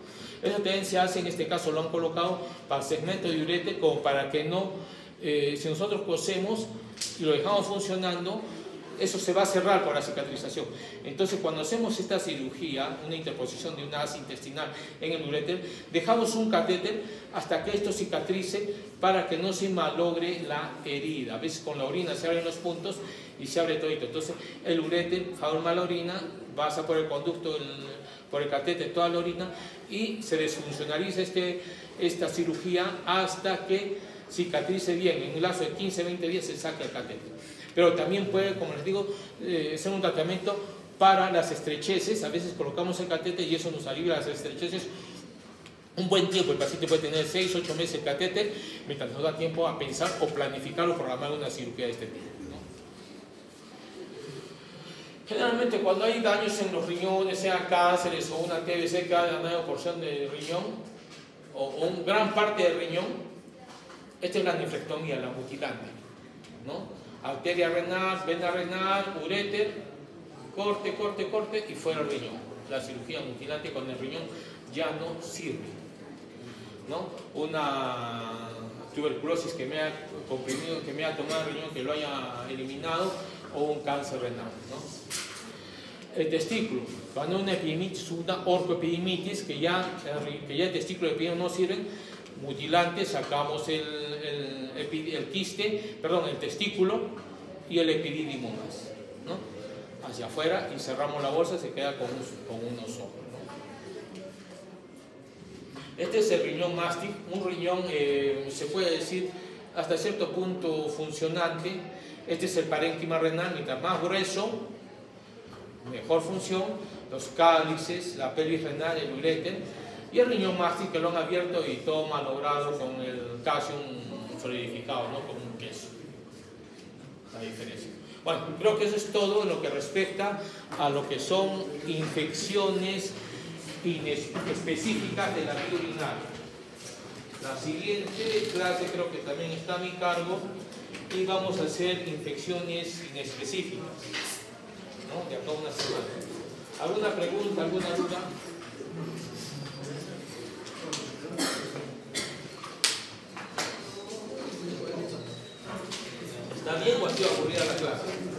Eso también se hace, en este caso lo han colocado para segmento de uréter, como para que no, si nosotros cosemos y lo dejamos funcionando, eso se va a cerrar por la cicatrización. Entonces, cuando hacemos esta cirugía, una interposición de una asa intestinal en el uréter, dejamos un catéter hasta que esto cicatrice para que no se malogre la herida. A veces con la orina se abren los puntos y se abre todito. Entonces, el uréter forma la orina, pasa por el conducto, por el catéter toda la orina y se desfuncionaliza esta cirugía hasta que cicatrice bien. En un lapso de 15-20 días se saca el catéter. Pero también puede, como les digo, ser un tratamiento para las estrecheces. A veces colocamos el catéter y eso nos alivia las estrecheces un buen tiempo. El paciente puede tener 6-8 meses el catéter mientras nos da tiempo a pensar o planificar o programar una cirugía de este tipo, ¿no? Generalmente cuando hay daños en los riñones, sea cánceres o una TBC que haya dañado porción de riñón o gran parte del riñón, esta es la nefrectomía, la mutilante, ¿no? Arteria renal, vena renal, uréter, corte y fuera el riñón. La cirugía mutilante cuando el riñón ya no sirve, ¿no? Una tuberculosis que me ha comprimido, que me ha tomado el riñón, que lo haya eliminado, o un cáncer renal, ¿no? El testículo, cuando una epidemitis, una orcoepidemitis, que ya el testículo y el epidemio no sirven, mutilante, sacamos el testículo y el epidídimo más, ¿no? Hacia afuera y cerramos la bolsa, se queda con uno solo, ¿no? Este es el riñón mástil, un riñón, se puede decir, hasta cierto punto funcionante. Este es el parénquima renal, mientras más grueso, mejor función, los cálices, la pelvis renal, el uréter, y el riñón mástil que lo han abierto y todo malogrado con el calcio solidificado, ¿no? Como un queso. La diferencia. Bueno, creo que eso es todo en lo que respecta a lo que son infecciones específicas de la vía urinaria. La siguiente clase creo que también está a mi cargo y vamos a hacer infecciones inespecíficas, ¿no? De acá a una semana. ¿Alguna pregunta, alguna duda? ¿Está bien? bien o ha sido aburrida la clase?